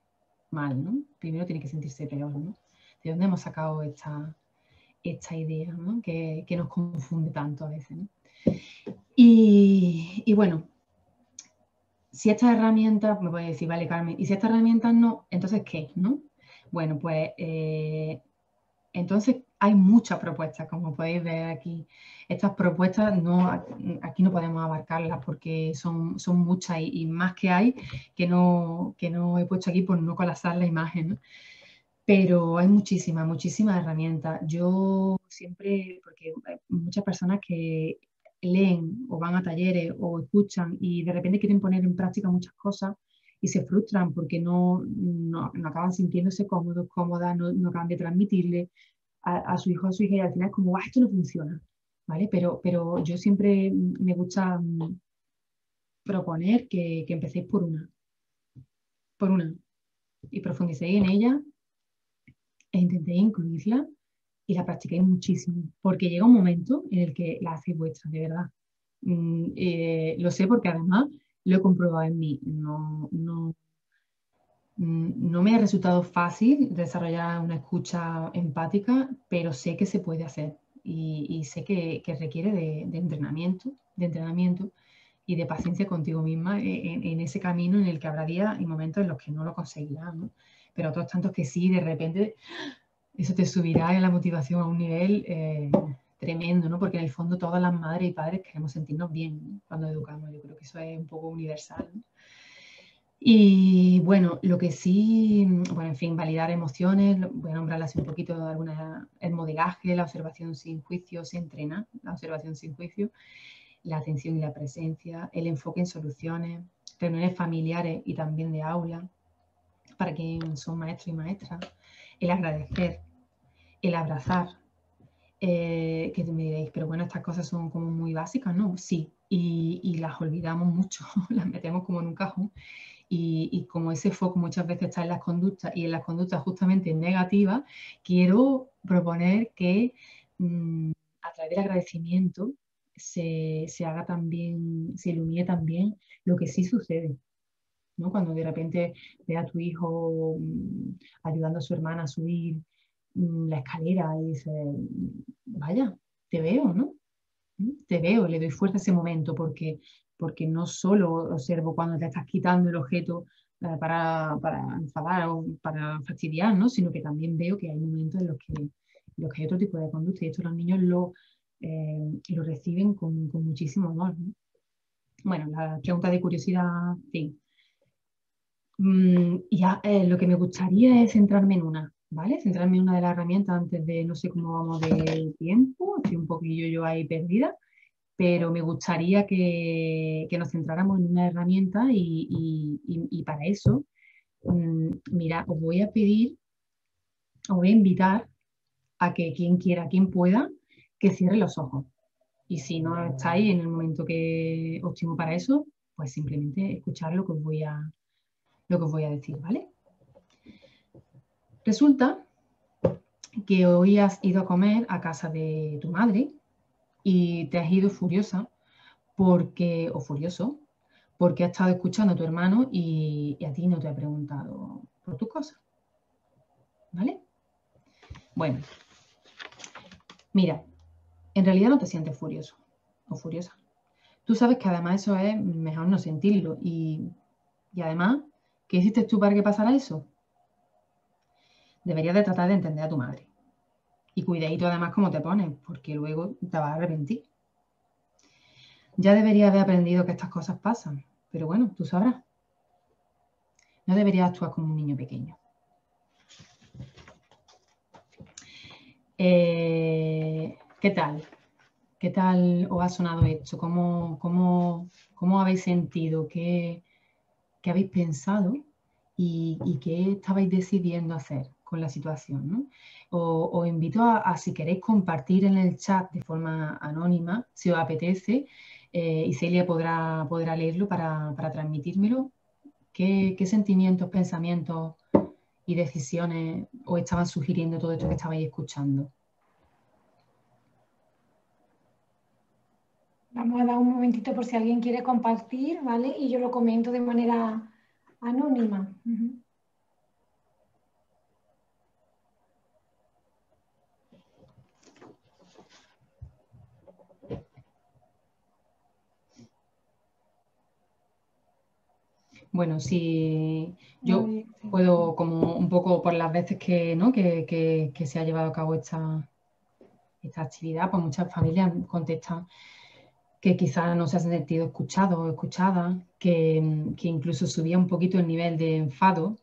mal, ¿no? Primero tiene que sentirse peor, ¿no? ¿De dónde hemos sacado esta idea, ¿no? que nos confunde tanto a veces, ¿no? Y bueno, si estas herramientas, me puede decir, vale, Carmen, y si estas herramientas no, entonces ¿qué? ¿No? Bueno, pues entonces hay muchas propuestas, como podéis ver aquí. Estas propuestas aquí no podemos abarcarlas porque son muchas y más que hay que no he puesto aquí por no colapsar la imagen, ¿no? Pero hay muchísimas herramientas. Yo siempre, porque hay muchas personas que leen o van a talleres o escuchan y de repente quieren poner en práctica muchas cosas y se frustran porque no acaban sintiéndose cómodos, cómodas, no acaban de transmitirle a su hijo o a su hija y al final es como, esto no funciona, ¿vale? Pero yo siempre me gusta proponer que empecéis por una, y profundicéis en ella e intentéis incluirla y la practiquéis muchísimo, porque llega un momento en el que la hacéis vuestra, de verdad. Lo sé porque además lo he comprobado en mí. No me ha resultado fácil desarrollar una escucha empática, pero sé que se puede hacer y sé que requiere de entrenamiento y de paciencia contigo misma en ese camino en el que habrá días y momentos en los que no lo conseguirás, ¿no? Pero otros tantos que sí, de repente eso te subirá en la motivación a un nivel tremendo, ¿no? Porque en el fondo todas las madres y padres queremos sentirnos bien, ¿no? Cuando educamos. Yo creo que eso es un poco universal, ¿no? Y bueno, lo que sí, bueno, en fin, validar emociones, voy a nombrarlas un poquito, el modelaje, la observación sin juicio, se entrena, la observación sin juicio, la atención y la presencia, el enfoque en soluciones, reuniones familiares y también de aula, para quienes son maestros y maestras, el agradecer, el abrazar, que me diréis, pero bueno, estas cosas son como muy básicas, ¿no? Sí, y las olvidamos mucho, las metemos como en un cajón y como ese foco muchas veces está en las conductas y en las conductas justamente negativas, quiero proponer que a través del agradecimiento se haga también, se ilumine también lo que sí sucede, ¿no? Cuando de repente ve a tu hijo ayudando a su hermana a subir la escalera y dices, vaya, te veo, ¿no? Te veo, le doy fuerza a ese momento porque no solo observo cuando te estás quitando el objeto para enfadar o para fastidiar, ¿no? Sino que también veo que hay momentos en los que hay otro tipo de conducta y esto los niños lo reciben con muchísimo amor, ¿no? Bueno, la pregunta de curiosidad, sí. Lo que me gustaría es centrarme en una, ¿vale? Centrarme en una de las herramientas antes de, no sé cómo vamos de tiempo, estoy un poquillo yo ahí perdida, pero me gustaría que nos centráramos en una herramienta y para eso, mira, os voy a pedir, os voy a invitar a que quien quiera, quien pueda, que cierre los ojos. Y si no estáis en el momento que óptimo para eso, pues simplemente escuchar lo que os voy a decir, ¿vale? Resulta que hoy has ido a comer a casa de tu madre y te has ido furiosa o furioso, porque ha estado escuchando a tu hermano y a ti no te ha preguntado por tus cosas. ¿Vale? Bueno, mira, en realidad no te sientes furioso o furiosa. Tú sabes que además eso es mejor no sentirlo y además, ¿qué hiciste tú para que pasara eso? Deberías de tratar de entender a tu madre. Y cuidadito además cómo te pones, porque luego te vas a arrepentir. Ya deberías haber aprendido que estas cosas pasan, pero bueno, tú sabrás. No deberías actuar como un niño pequeño. ¿Qué tal? ¿Qué tal os ha sonado esto? ¿Cómo habéis sentido? ¿Qué habéis pensado? ¿Y qué estabais decidiendo hacer con la situación, ¿no? Os invito a, si queréis, compartir en el chat de forma anónima, si os apetece, y Celia podrá leerlo para transmitírmelo. ¿Qué sentimientos, pensamientos y decisiones os estaban sugiriendo todo esto que estabais escuchando? Vamos a dar un momentito por si alguien quiere compartir, ¿vale? Y yo lo comento de manera anónima. Bueno, si yo puedo, como un poco por las veces que, ¿no? que se ha llevado a cabo esta actividad, pues muchas familias contestan que quizás no se han sentido escuchados o escuchadas, que incluso subía un poquito el nivel de enfado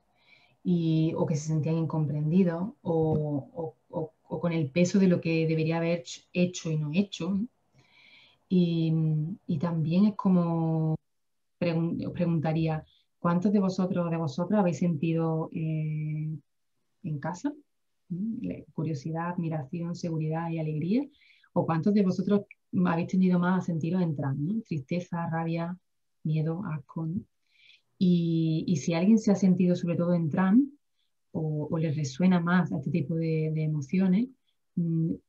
o que se sentían incomprendidos o con el peso de lo que debería haber hecho y no hecho. Y también es como, os preguntaría, ¿cuántos de vosotros o de vosotras habéis sentido en casa? Curiosidad, admiración, seguridad y alegría. ¿O cuántos de vosotros habéis tenido más a sentiros entrar, ¿no? Tristeza, rabia, miedo, asco, ¿no? Y si alguien se ha sentido sobre todo en trance o les resuena más a este tipo de emociones,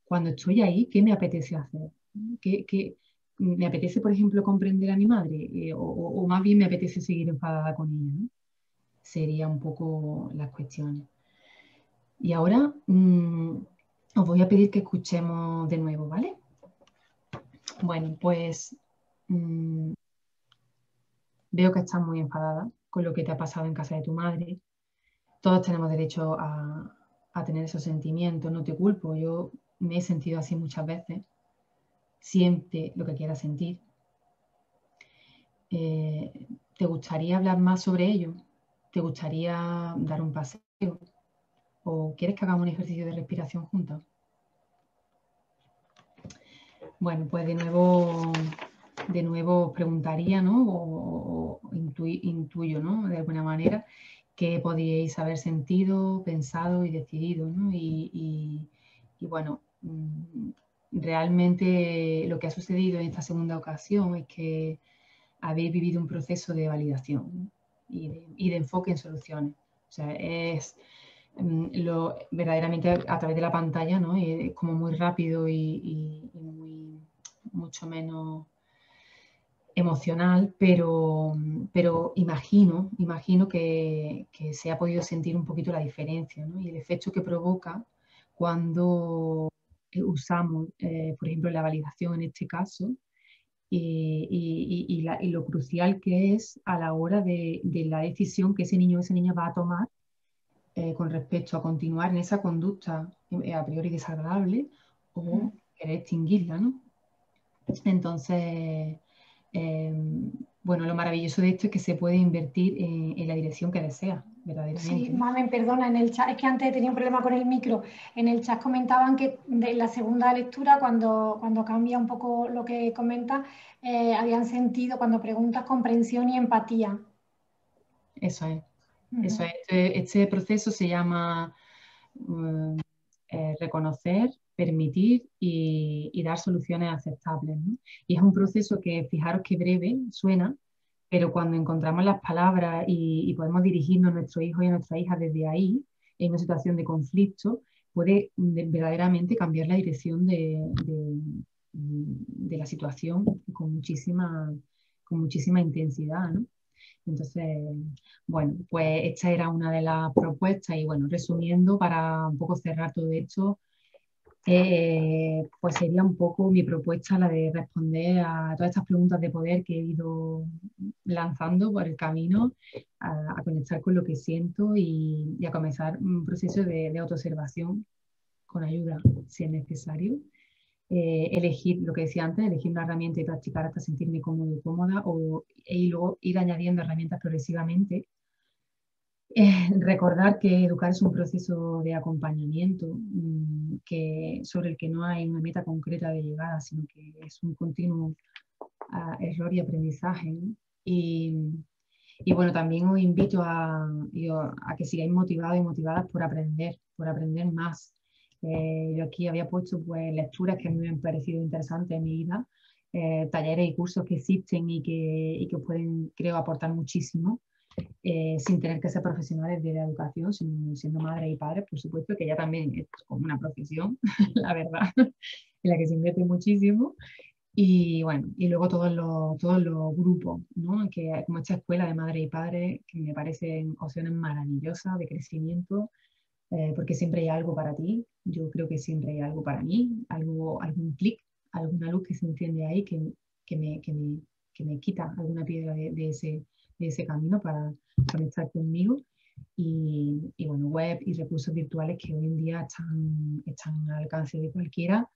cuando estoy ahí, ¿qué me apetece hacer? ¿Me apetece, por ejemplo, comprender a mi madre? O más bien me apetece seguir enfadada con ella, ¿no? Sería un poco las cuestiones. Y ahora os voy a pedir que escuchemos de nuevo, ¿vale? Bueno, pues veo que estás muy enfadada con lo que te ha pasado en casa de tu madre. Todos tenemos derecho a tener esos sentimientos, no te culpo. Yo me he sentido así muchas veces. Siente lo que quieras sentir. ¿Te gustaría hablar más sobre ello? ¿Te gustaría dar un paseo? ¿O quieres que hagamos un ejercicio de respiración juntos? Bueno, pues de nuevo preguntaría, ¿no? O intuyo, ¿no? De alguna manera, que podíais haber sentido, pensado y decidido, ¿no? Y bueno, realmente lo que ha sucedido en esta segunda ocasión es que habéis vivido un proceso de validación, ¿no? y de enfoque en soluciones. O sea, es verdaderamente a través de la pantalla, ¿no? Es como muy rápido y mucho menos emocional, pero imagino que se ha podido sentir un poquito la diferencia, ¿no? Y el efecto que provoca cuando usamos, por ejemplo, la validación en este caso, y lo crucial que es a la hora de la decisión que ese niño o esa niña va a tomar con respecto a continuar en esa conducta a priori desagradable o querer extinguirla, ¿no? Entonces, bueno, lo maravilloso de esto es que se puede invertir en la dirección que desea, Sí, verdaderamente, ¿no? Mamen, perdona, en el chat, es que antes tenía un problema con el micro. En el chat comentaban que de la segunda lectura, cuando cambia un poco lo que comenta, habían sentido, cuando preguntas, comprensión y empatía. Eso es. Eso Ujú. es. Este proceso se llama reconocer, permitir y dar soluciones aceptables, ¿no? Y es un proceso que, fijaros qué breve suena, pero cuando encontramos las palabras y podemos dirigirnos a nuestro hijo y a nuestra hija desde ahí, en una situación de conflicto, puede verdaderamente cambiar la dirección de la situación con muchísima intensidad, ¿no? Entonces, bueno, pues esta era una de las propuestas y bueno, resumiendo para un poco cerrar todo esto, pues sería un poco mi propuesta la de responder a todas estas preguntas de poder que he ido lanzando por el camino, a conectar con lo que siento y a comenzar un proceso de autoobservación con ayuda, si es necesario. Elegir, lo que decía antes, elegir una herramienta y practicar hasta sentirme cómodo y cómoda y luego ir añadiendo herramientas progresivamente. Recordar que educar es un proceso de acompañamiento sobre el que no hay una meta concreta de llegada, sino que es un continuo error y aprendizaje, ¿no? Y bueno, también os invito a que sigáis motivados y motivadas por aprender más. Yo aquí había puesto pues, lecturas que a mí me han parecido interesantes en mi vida, talleres y cursos que existen y que os pueden, creo, aportar muchísimo, sin tener que ser profesionales de la educación, sino siendo madres y padres, por supuesto, que ya también es como una profesión, la verdad, en la que se invierte muchísimo. Y bueno, y luego todos los grupos, ¿no? Que como esta escuela de madres y padres, que me parecen opciones maravillosas de crecimiento, porque siempre hay algo para ti. Yo creo que siempre hay algo para mí, algún clic, alguna luz que se enciende ahí que me, que me, que me quita alguna piedra de ese camino para conectar conmigo. Y bueno, web y recursos virtuales que hoy en día están al alcance de cualquiera,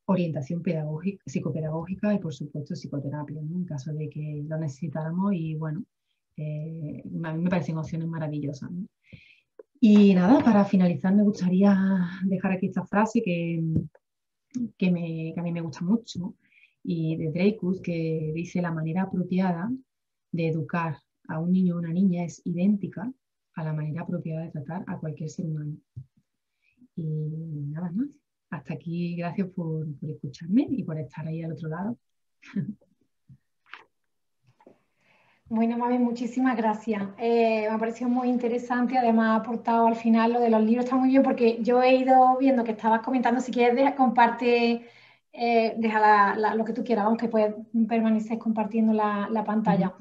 orientación pedagógica, psicopedagógica y por supuesto psicoterapia, ¿no? En caso de que lo necesitáramos y bueno, a mí me parecen opciones maravillosas, ¿no? Y nada, para finalizar me gustaría dejar aquí esta frase que a mí me gusta mucho y de Dreyfus, que dice: la manera apropiada de educar a un niño o una niña es idéntica a la manera apropiada de tratar a cualquier ser humano. Y nada más. Hasta aquí, gracias por escucharme y por estar ahí al otro lado. Bueno, Mami, muchísimas gracias. Me ha parecido muy interesante. Además, ha aportado al final lo de los libros. Está muy bien porque yo he ido viendo que estabas comentando. Si quieres, comparte, deja lo que tú quieras, aunque puedes permanecer compartiendo la pantalla.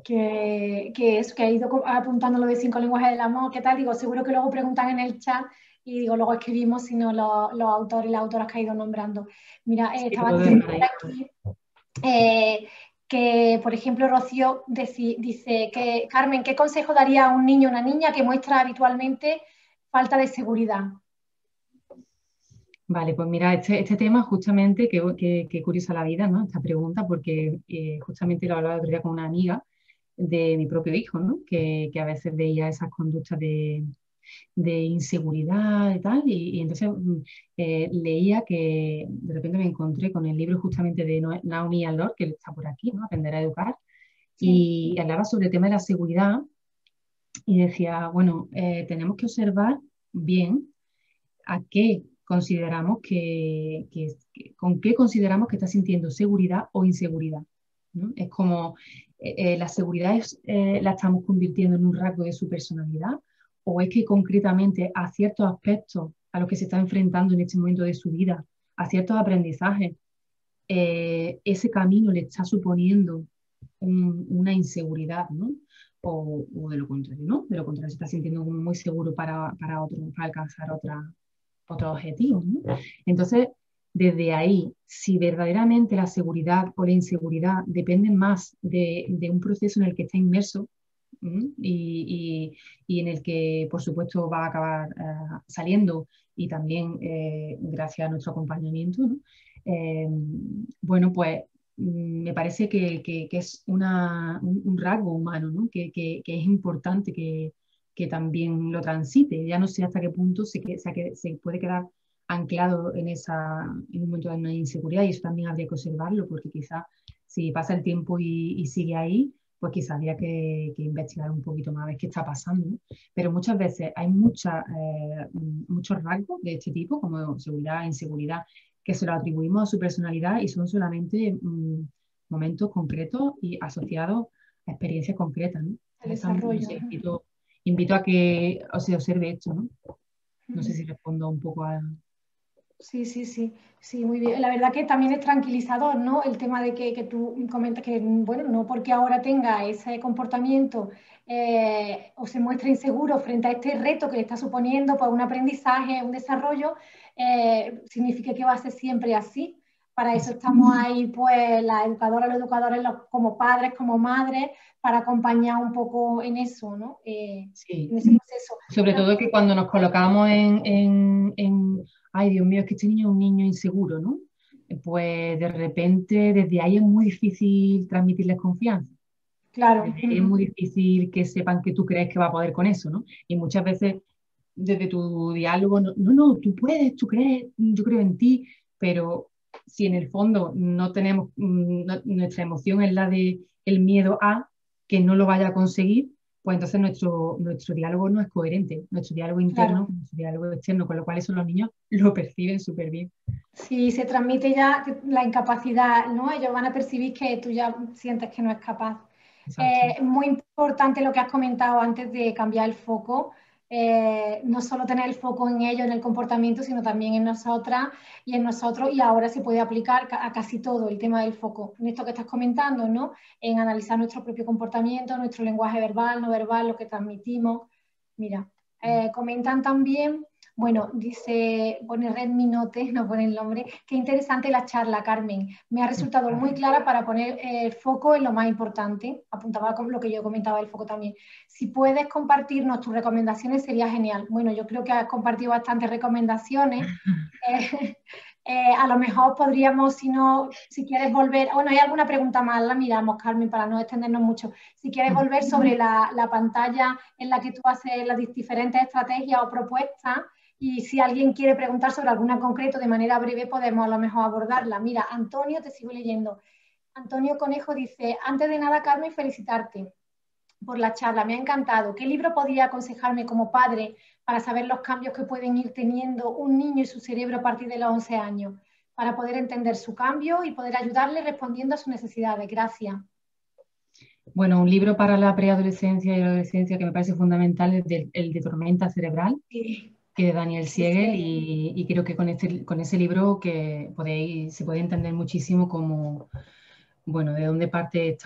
Que ha ido apuntando lo de 5 lenguajes del amor, ¿qué tal? Digo, seguro que luego preguntan en el chat y digo, luego escribimos, sino los autores y las autoras que ha ido nombrando. Mira, Sí, estaba todo es diciendo maravilloso. aquí que, por ejemplo, Rocío dice que, Carmen, ¿qué consejo daría a un niño o una niña que muestra habitualmente falta de seguridad? Vale, pues mira, este tema justamente, qué curiosa la vida, ¿no? Esta pregunta, porque justamente lo hablaba el otro día con una amiga de mi propio hijo, ¿no? Que a veces veía esas conductas de inseguridad y tal, y entonces leía que de repente me encontré con el libro justamente de Naomi Alor, que está por aquí, ¿no? Aprender a educar, Sí, y hablaba sobre el tema de la seguridad y decía, bueno, tenemos que observar bien a qué consideramos con qué consideramos que está sintiendo seguridad o inseguridad, ¿no? Es como la seguridad la estamos convirtiendo en un rasgo de su personalidad, o es que concretamente a ciertos aspectos a los que se está enfrentando en este momento de su vida, a ciertos aprendizajes, ese camino le está suponiendo una inseguridad, ¿no? O de lo contrario, ¿no? De lo contrario, se está sintiendo como muy seguro para alcanzar otros objetivos, ¿no? Entonces, desde ahí, si verdaderamente la seguridad o la inseguridad dependen más de un proceso en el que está inmerso, y en el que, por supuesto, va a acabar saliendo y también gracias a nuestro acompañamiento, ¿no? Bueno, pues me parece que es un rasgo humano, ¿no? Que es importante que también lo transite. Ya no sé hasta qué punto se puede quedar anclado en un momento de una inseguridad, y eso también habría que observarlo, porque quizás si pasa el tiempo y sigue ahí, pues quizás habría que investigar un poquito más a ver qué está pasando, ¿no? Pero muchas veces hay muchos rasgos de este tipo, como seguridad, inseguridad, que se lo atribuimos a su personalidad y son solamente momentos concretos y asociados a experiencias concretas, ¿no? El Entonces, no desarrollo. sé, invito a que se observe esto, ¿no? No sé Ujú. si respondo un poco a... Sí, sí, sí, sí, muy bien. La verdad que también es tranquilizador, ¿no? El tema de que tú comentas que, bueno, no porque ahora tenga ese comportamiento o se muestre inseguro frente a este reto que le está suponiendo, pues un aprendizaje, un desarrollo, significa que va a ser siempre así. Para eso estamos ahí, pues, la educadora, los educadores, como padres, como madres, para acompañar un poco en eso, ¿no? Sí, En ese proceso. sobre todo que cuando nos colocamos ay, Dios mío, es que este niño es un niño inseguro, ¿no? Pues de repente desde ahí es muy difícil transmitirles confianza. Claro. Desde ahí es muy difícil que sepan que tú crees que va a poder con eso, ¿no? Y muchas veces desde tu diálogo, no, tú puedes, tú crees, yo creo en ti, pero si en el fondo no tenemos, nuestra emoción es la de el miedo a que no lo vaya a conseguir, pues entonces nuestro diálogo no es coherente, nuestro diálogo interno, Claro. nuestro diálogo externo, con lo cual eso los niños lo perciben súper bien. Si se transmite ya la incapacidad, ¿no? Ellos van a percibir que tú ya sientes que no es capaz. Exacto. Muy importante lo que has comentado antes de cambiar el foco. No solo tener el foco en ellos, en el comportamiento, sino también en nosotras y en nosotros. Y ahora se puede aplicar a casi todo el tema del foco. En esto que estás comentando, ¿no? En analizar nuestro propio comportamiento, nuestro lenguaje verbal, no verbal, lo que transmitimos. Mira, comentan también. Bueno, dice, pone Redmi Note, no pone el nombre. Qué interesante la charla, Carmen. Me ha resultado muy clara para poner el foco en lo más importante. Apuntaba con lo que yo comentaba del foco también. Si puedes compartirnos tus recomendaciones, sería genial. Bueno, yo creo que has compartido bastantes recomendaciones. A lo mejor podríamos, si quieres volver, bueno, hay alguna pregunta más, la miramos, Carmen, para no extendernos mucho. Si quieres volver sobre la pantalla en la que tú haces las diferentes estrategias o propuestas, y si alguien quiere preguntar sobre alguna en concreto de manera breve, podemos a lo mejor abordarla. Mira, Antonio, te sigo leyendo. Antonio Conejo dice, antes de nada, Carmen, felicitarte por la charla, me ha encantado. ¿Qué libro podría aconsejarme como padre para saber los cambios que pueden ir teniendo un niño y su cerebro a partir de los 11 años? Para poder entender su cambio y poder ayudarle respondiendo a sus necesidades. Gracias. Bueno, un libro para la preadolescencia y la adolescencia que me parece fundamental es el de Tormenta Cerebral, Sí, que es Daniel sí, Siegel, sí. y creo que con ese libro se puede entender muchísimo como, bueno, de dónde parte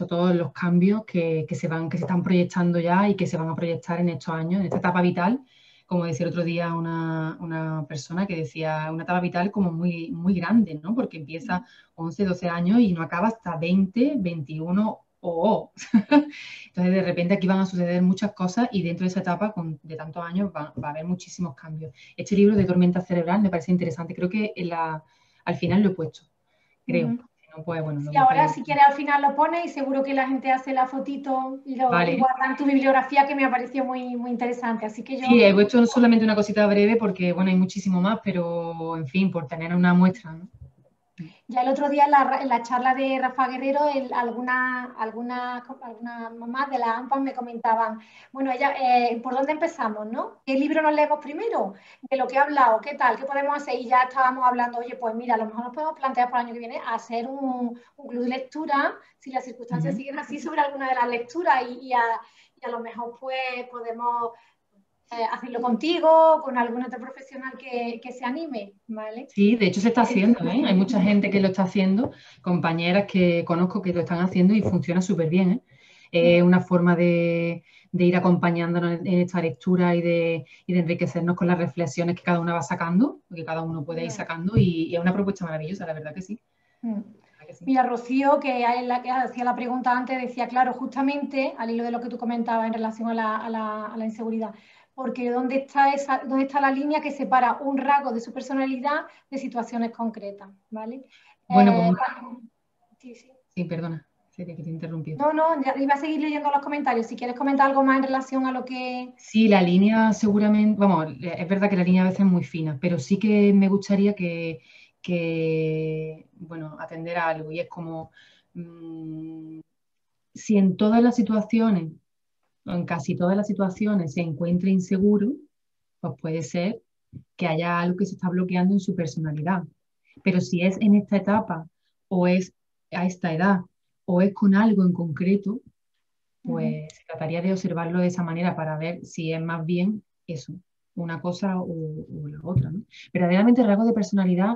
todos los cambios que se están proyectando ya y que se van a proyectar en estos años, en esta etapa vital, como decía el otro día una persona que decía, una etapa vital como muy, muy grande, ¿no? Porque empieza 11, 12 años y no acaba hasta 20, 21 o... Entonces, de repente aquí van a suceder muchas cosas y dentro de esa etapa de tantos años va a haber muchísimos cambios. Este libro de Tormenta Cerebral me parece interesante. Creo que al final lo he puesto, creo. Uh-huh. Si no, pues bueno, lo Sí, ahora dejo. si quieres al final lo pones y seguro que la gente hace la fotito y Vale. guardan tu bibliografía que me ha parecido muy, muy interesante. Así que yo, Sí, he puesto solamente una cosita breve porque, bueno, hay muchísimo más, pero, en fin, por tener una muestra, ¿no? ya el otro día en la charla de Rafa Guerrero, alguna mamá de la AMPA me comentaban, bueno, ella, ¿por dónde empezamos, no? ¿Qué libro nos leemos primero? De lo que he hablado, ¿qué tal? ¿Qué podemos hacer? Y ya estábamos hablando, oye, pues mira, a lo mejor nos podemos plantear para el año que viene hacer un club de lectura, si las circunstancias siguen así, sobre alguna de las lecturas y a lo mejor pues podemos hacerlo contigo, con algún otro profesional que se anime, ¿vale? Sí, de hecho se está haciendo, ¿eh? Hay mucha gente que lo está haciendo, compañeras que conozco que lo están haciendo y funciona súper bien, ¿eh? Es una forma de ir acompañándonos en esta lectura y de enriquecernos con las reflexiones que cada una va sacando, que cada uno puede ir sacando, y es una propuesta maravillosa, la verdad que sí. Mira, Rocío, que es la que hacía la pregunta antes, decía, claro, justamente al hilo de lo que tú comentabas en relación a la inseguridad, porque ¿dónde está la línea que separa un rasgo de su personalidad de situaciones concretas? ¿Vale? Bueno, pues Sí, sí. sí, perdona, sería que te interrumpí. No, ya iba a seguir leyendo los comentarios. Si quieres comentar algo más en relación a lo que... Sí, la línea seguramente, vamos, es verdad que la línea a veces es muy fina, pero sí que me gustaría bueno, atender a algo, y es como, si en todas las situaciones, o en casi todas las situaciones, se encuentra inseguro, pues puede ser que haya algo que se está bloqueando en su personalidad. Pero si es en esta etapa, o es a esta edad, o es con algo en concreto, pues se trataría de observarlo de esa manera para ver si es más bien eso, una cosa o la otra, ¿no? Verdaderamente rasgos de personalidad,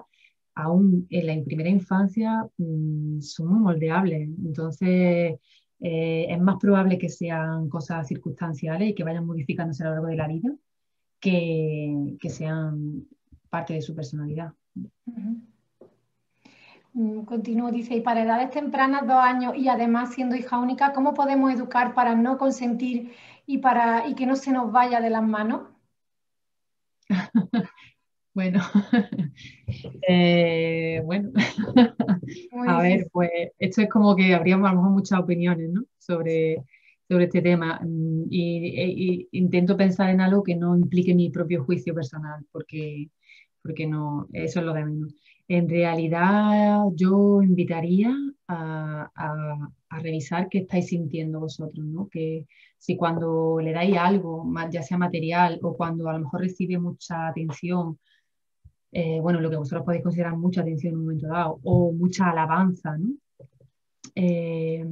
aún en la primera infancia, son muy moldeables. Entonces, es más probable que sean cosas circunstanciales y que vayan modificándose a lo largo de la vida que sean parte de su personalidad. Continúo, dice, y para edades tempranas, 2 años, y además siendo hija única, ¿cómo podemos educar para no consentir y que no se nos vaya de las manos? Bueno, bueno, Muy a ver, difícil. pues esto es como que habríamos a lo mejor muchas opiniones, ¿no? sobre este tema, y intento pensar en algo que no implique mi propio juicio personal, porque no, eso es lo de menos. En realidad, yo invitaría a revisar qué estáis sintiendo vosotros, ¿no? Que si cuando le dais algo, ya sea material, o cuando a lo mejor recibe mucha atención, bueno, lo que vosotros podéis considerar mucha atención en un momento dado, o mucha alabanza, ¿no? Eh,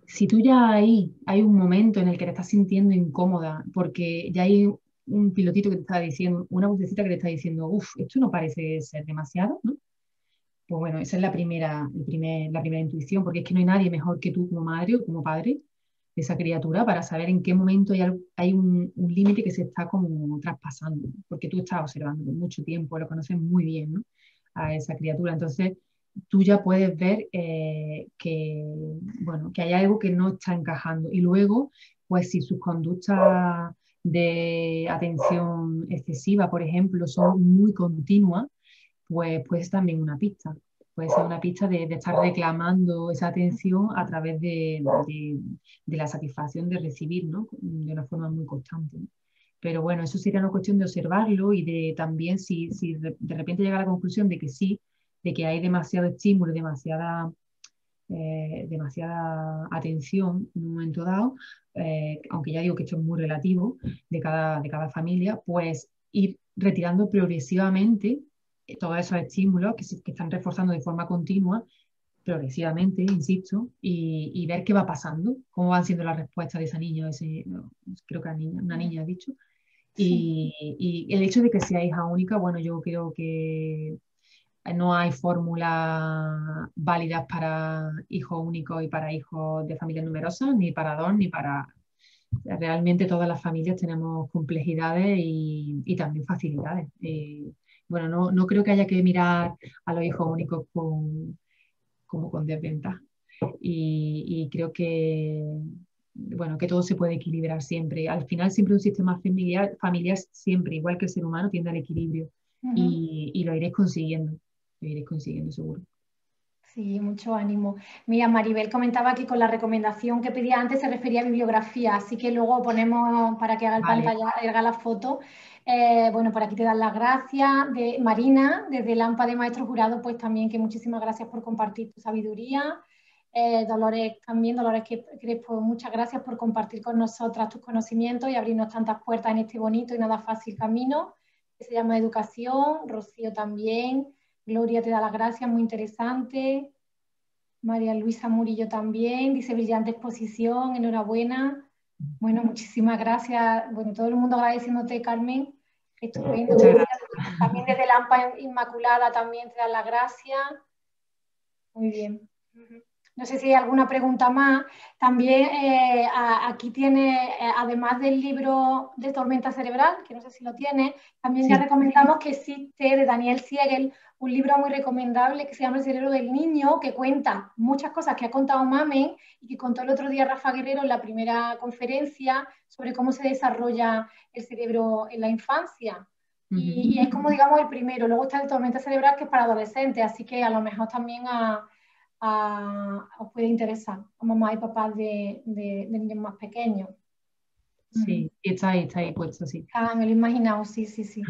si tú ya ahí hay un momento en el que te estás sintiendo incómoda, porque ya hay un pilotito que te está diciendo, una vocecita que te está diciendo, uff, esto no parece ser demasiado, ¿no? Pues bueno, esa es la primera intuición, porque es que no hay nadie mejor que tú como madre o como padre de esa criatura para saber en qué momento hay un límite que se está como traspasando, porque tú estás observando por mucho tiempo, lo conoces muy bien, ¿no? A esa criatura. Entonces, tú ya puedes ver bueno, que hay algo que no está encajando. Y luego, pues si sus conductas de atención excesiva, por ejemplo, son muy continuas, pues puede ser también una pista. Puede ser una pista de estar reclamando esa atención a través de la satisfacción de recibir, ¿no? De una forma muy constante, ¿no? Pero bueno, eso sería una cuestión de observarlo y de también si de repente llega a la conclusión de que sí, de que hay demasiado estímulo, demasiada atención en un momento dado, aunque ya digo que esto es muy relativo de cada familia, pues ir retirando progresivamente todos esos estímulos que están reforzando de forma continua, progresivamente, insisto, y ver qué va pasando, cómo van siendo las respuestas de esa niña, no, creo que una niña ha dicho. Sí. Y el hecho de que sea hija única, bueno, yo creo que no hay fórmulas válidas para hijos únicos y para hijos de familias numerosas, ni para dos, ni para... Realmente todas las familias tenemos complejidades y también facilidades. Bueno, no creo que haya que mirar a los hijos únicos como con desventaja. Y creo bueno, que todo se puede equilibrar siempre. Al final, siempre un sistema familiar siempre, igual que el ser humano, tiende al equilibrio. Y lo iréis consiguiendo seguro. Sí, mucho ánimo. Mira, Maribel comentaba que con la recomendación que pedía antes se refería a bibliografía, así que luego ponemos para que haga el Vale. pantalla, haga la foto. Bueno, por aquí te dan las gracias. De Marina, desde Lampa de Maestro Jurado, pues también que muchísimas gracias por compartir tu sabiduría. Dolores también, Dolores Crespo, muchas gracias por compartir con nosotras tus conocimientos y abrirnos tantas puertas en este bonito y nada fácil camino que se llama educación. Rocío también. Gloria te da las gracias, muy interesante. María Luisa Murillo también, dice brillante exposición, enhorabuena. Bueno, muchísimas gracias. Bueno, todo el mundo agradeciéndote, Carmen. Estupendo. Muchas gracias. También desde Lampa Inmaculada también te dan las gracias. Muy bien. No sé si hay alguna pregunta más. También aquí tiene, además del libro de Tormenta Cerebral, que no sé si lo tiene, también ya Sí. recomendamos que existe de Daniel Siegel un libro muy recomendable que se llama El cerebro del niño, que cuenta muchas cosas que ha contado Mamen y que contó el otro día Rafa Guerrero en la primera conferencia sobre cómo se desarrolla el cerebro en la infancia. Y es como, digamos, el primero. Luego está el Tormenta Cerebral, que es para adolescentes, así que a lo mejor también os puede interesar a mamá y papás de niños más pequeños. Sí, está ahí puesto, sí. Ah, me lo he imaginado, sí, sí, sí.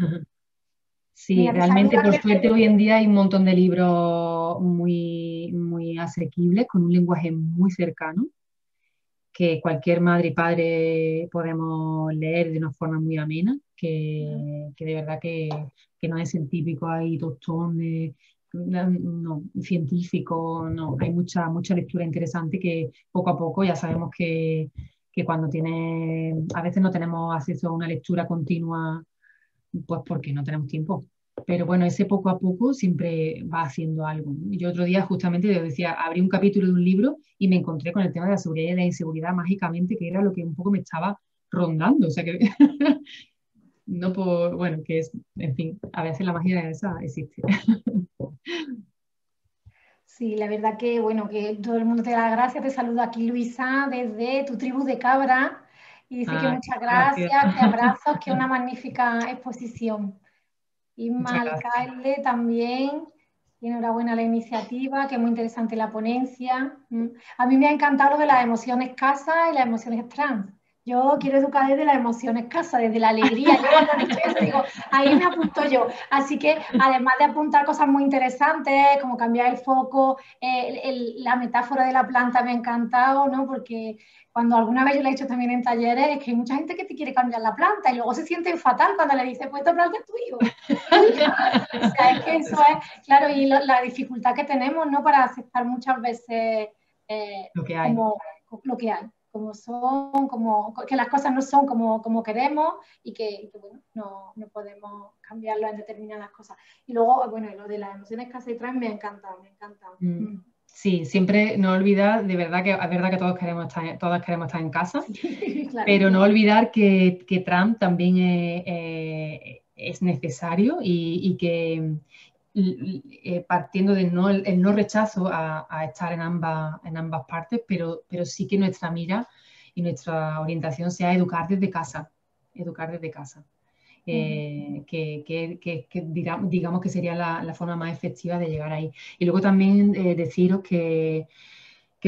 Sí, Mira, te realmente saluda por suerte Clemente. hoy en día hay un montón de libros muy asequibles, con un lenguaje muy cercano, que cualquier madre y padre podemos leer de una forma muy amena, que de verdad que no es el típico ahí tostón de, no, científico, no, hay mucha lectura interesante que poco a poco ya sabemos que cuando a veces no tenemos acceso a una lectura continua, pues porque no tenemos tiempo. Pero bueno, ese poco a poco siempre va haciendo algo, ¿no? Yo otro día justamente decía, abrí un capítulo de un libro y me encontré con el tema de la seguridad y la inseguridad mágicamente, que era lo que un poco me estaba rondando. O sea que, no por, bueno, que es, en fin, a veces la magia esa existe. Sí, la verdad que, bueno, que todo el mundo te da las gracias. Te saluda aquí Luisa desde tu tribu de cabra y dice que Ah, muchas gracias, gracias, que abrazos, que una magnífica exposición. Isma muchas gracias. Alcalde también, y enhorabuena la iniciativa, que es muy interesante la ponencia. A mí me ha encantado lo de las emociones casas y las emociones trans. Yo quiero educar desde las emociones casas, desde la alegría. Yo cuando he dicho eso digo, ahí me apunto yo. Así que además de apuntar cosas muy interesantes, como cambiar el foco, la metáfora de la planta me ha encantado, ¿no? Porque cuando alguna vez yo lo he hecho también en talleres, es que hay mucha gente que te quiere cambiar la planta y luego se sienten fatal cuando le dices, pues esta planta es tu hijo. O sea, es que eso es, claro, y la dificultad que tenemos, ¿no? Para aceptar muchas veces Lo que hay. como lo que hay, como son, que las cosas no son como queremos y que bueno, no podemos cambiarlo en determinadas cosas. Y luego, bueno, lo de las emociones que se traen me ha encantado, me ha encantado. Sí, siempre no olvidar, de verdad que es verdad que todas queremos estar en casa, Sí, claro, pero no claro. olvidar que Trump también es necesario y que partiendo del el no rechazo a estar en ambas partes, pero sí que nuestra mira y nuestra orientación sea educar desde casa. Digamos que sería la forma más efectiva de llegar ahí. Y luego también deciros que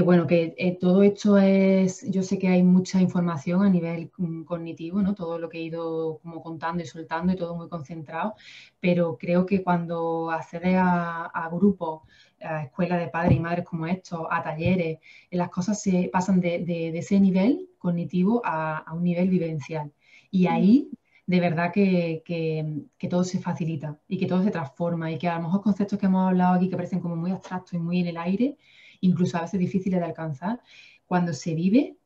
bueno, que todo esto es, yo sé que hay mucha información a nivel cognitivo, ¿no? Todo lo que he ido como contando y soltando y todo muy concentrado, pero creo que cuando accedes a grupos, a escuelas de padres y madres como estos, a talleres, las cosas se pasan de ese nivel cognitivo a un nivel vivencial. Y ahí de verdad que todo se facilita y que todo se transforma y que a lo mejor conceptos que hemos hablado aquí que parecen como muy abstractos y muy en el aire, incluso a veces difíciles de alcanzar, cuando se vive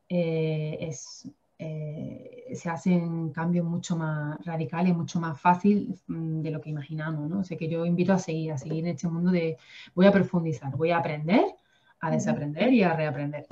se hacen cambios mucho más radicales, mucho más fácil de lo que imaginamos, ¿no? O sea que yo invito a seguir en este mundo de voy a profundizar, voy a aprender, a desaprender y a reaprender.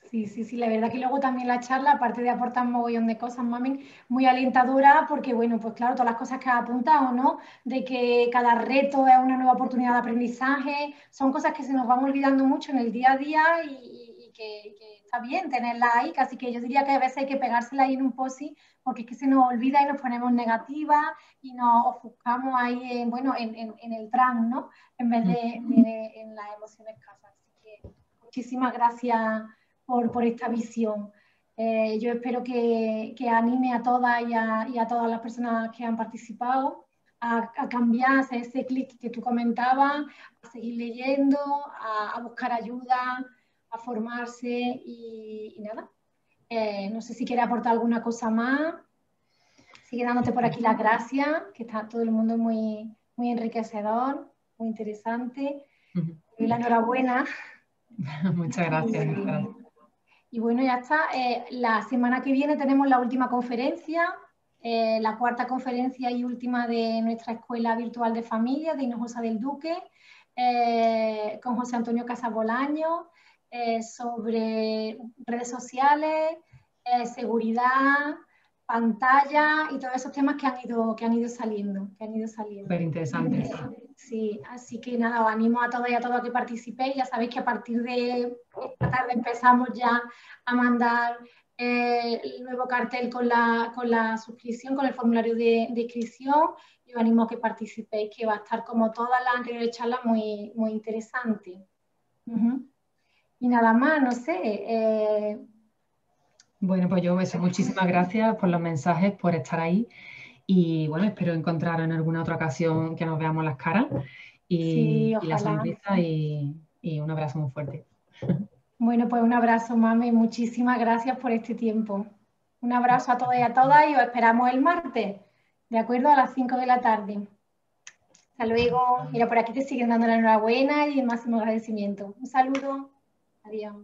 Sí, sí, sí, la verdad que luego también la charla, aparte de aportar un mogollón de cosas, mami, muy alentadora, porque bueno, pues claro, todas las cosas que has apuntado, ¿no? De que cada reto es una nueva oportunidad de aprendizaje, son cosas que se nos van olvidando mucho en el día a día y que está bien tenerlas ahí, casi que yo diría que a veces hay que pegárselas ahí en un post-it, porque es que se nos olvida y nos ponemos negativas y nos ofuscamos ahí, bueno, en el trance, ¿no? En vez de en las emociones casas. Así que muchísimas gracias por esta visión. Yo espero que anime a todas y a todas las personas que han participado a cambiar, a hacer ese clic que tú comentabas, a seguir leyendo, a buscar ayuda, a formarse y nada. No sé si quiere aportar alguna cosa más. Sigue dándote por aquí las gracias, que está todo el mundo muy enriquecedor, muy interesante. Y la enhorabuena. Muchas gracias. Muchas gracias. Y bueno, ya está. La semana que viene tenemos la última conferencia, la cuarta conferencia y última de nuestra Escuela Virtual de Familia de Hinojosa del Duque. con José Antonio Casabolaño sobre redes sociales, seguridad, pantalla y todos esos temas que han ido saliendo. Súper interesante. Sí, así que nada, os animo a todas y a todos a que participéis. Ya sabéis que a partir de esta tarde empezamos ya a mandar el nuevo cartel con la suscripción, con el formulario de inscripción. Y os animo a que participéis, que va a estar como todas las anteriores charlas muy, muy interesante. Y nada más, no sé. Bueno, pues yo eso, muchísimas gracias por los mensajes, por estar ahí y bueno, espero encontraros en alguna otra ocasión que nos veamos las caras Sí, y la ojalá. sonrisa y un abrazo muy fuerte. Bueno, pues un abrazo, mami. Muchísimas gracias por este tiempo. Un abrazo a todos y a todas y os esperamos el martes, ¿de acuerdo? A las 5 de la tarde. Hasta luego. Mira, por aquí te siguen dando la enhorabuena y el máximo agradecimiento. Un saludo. Adiós.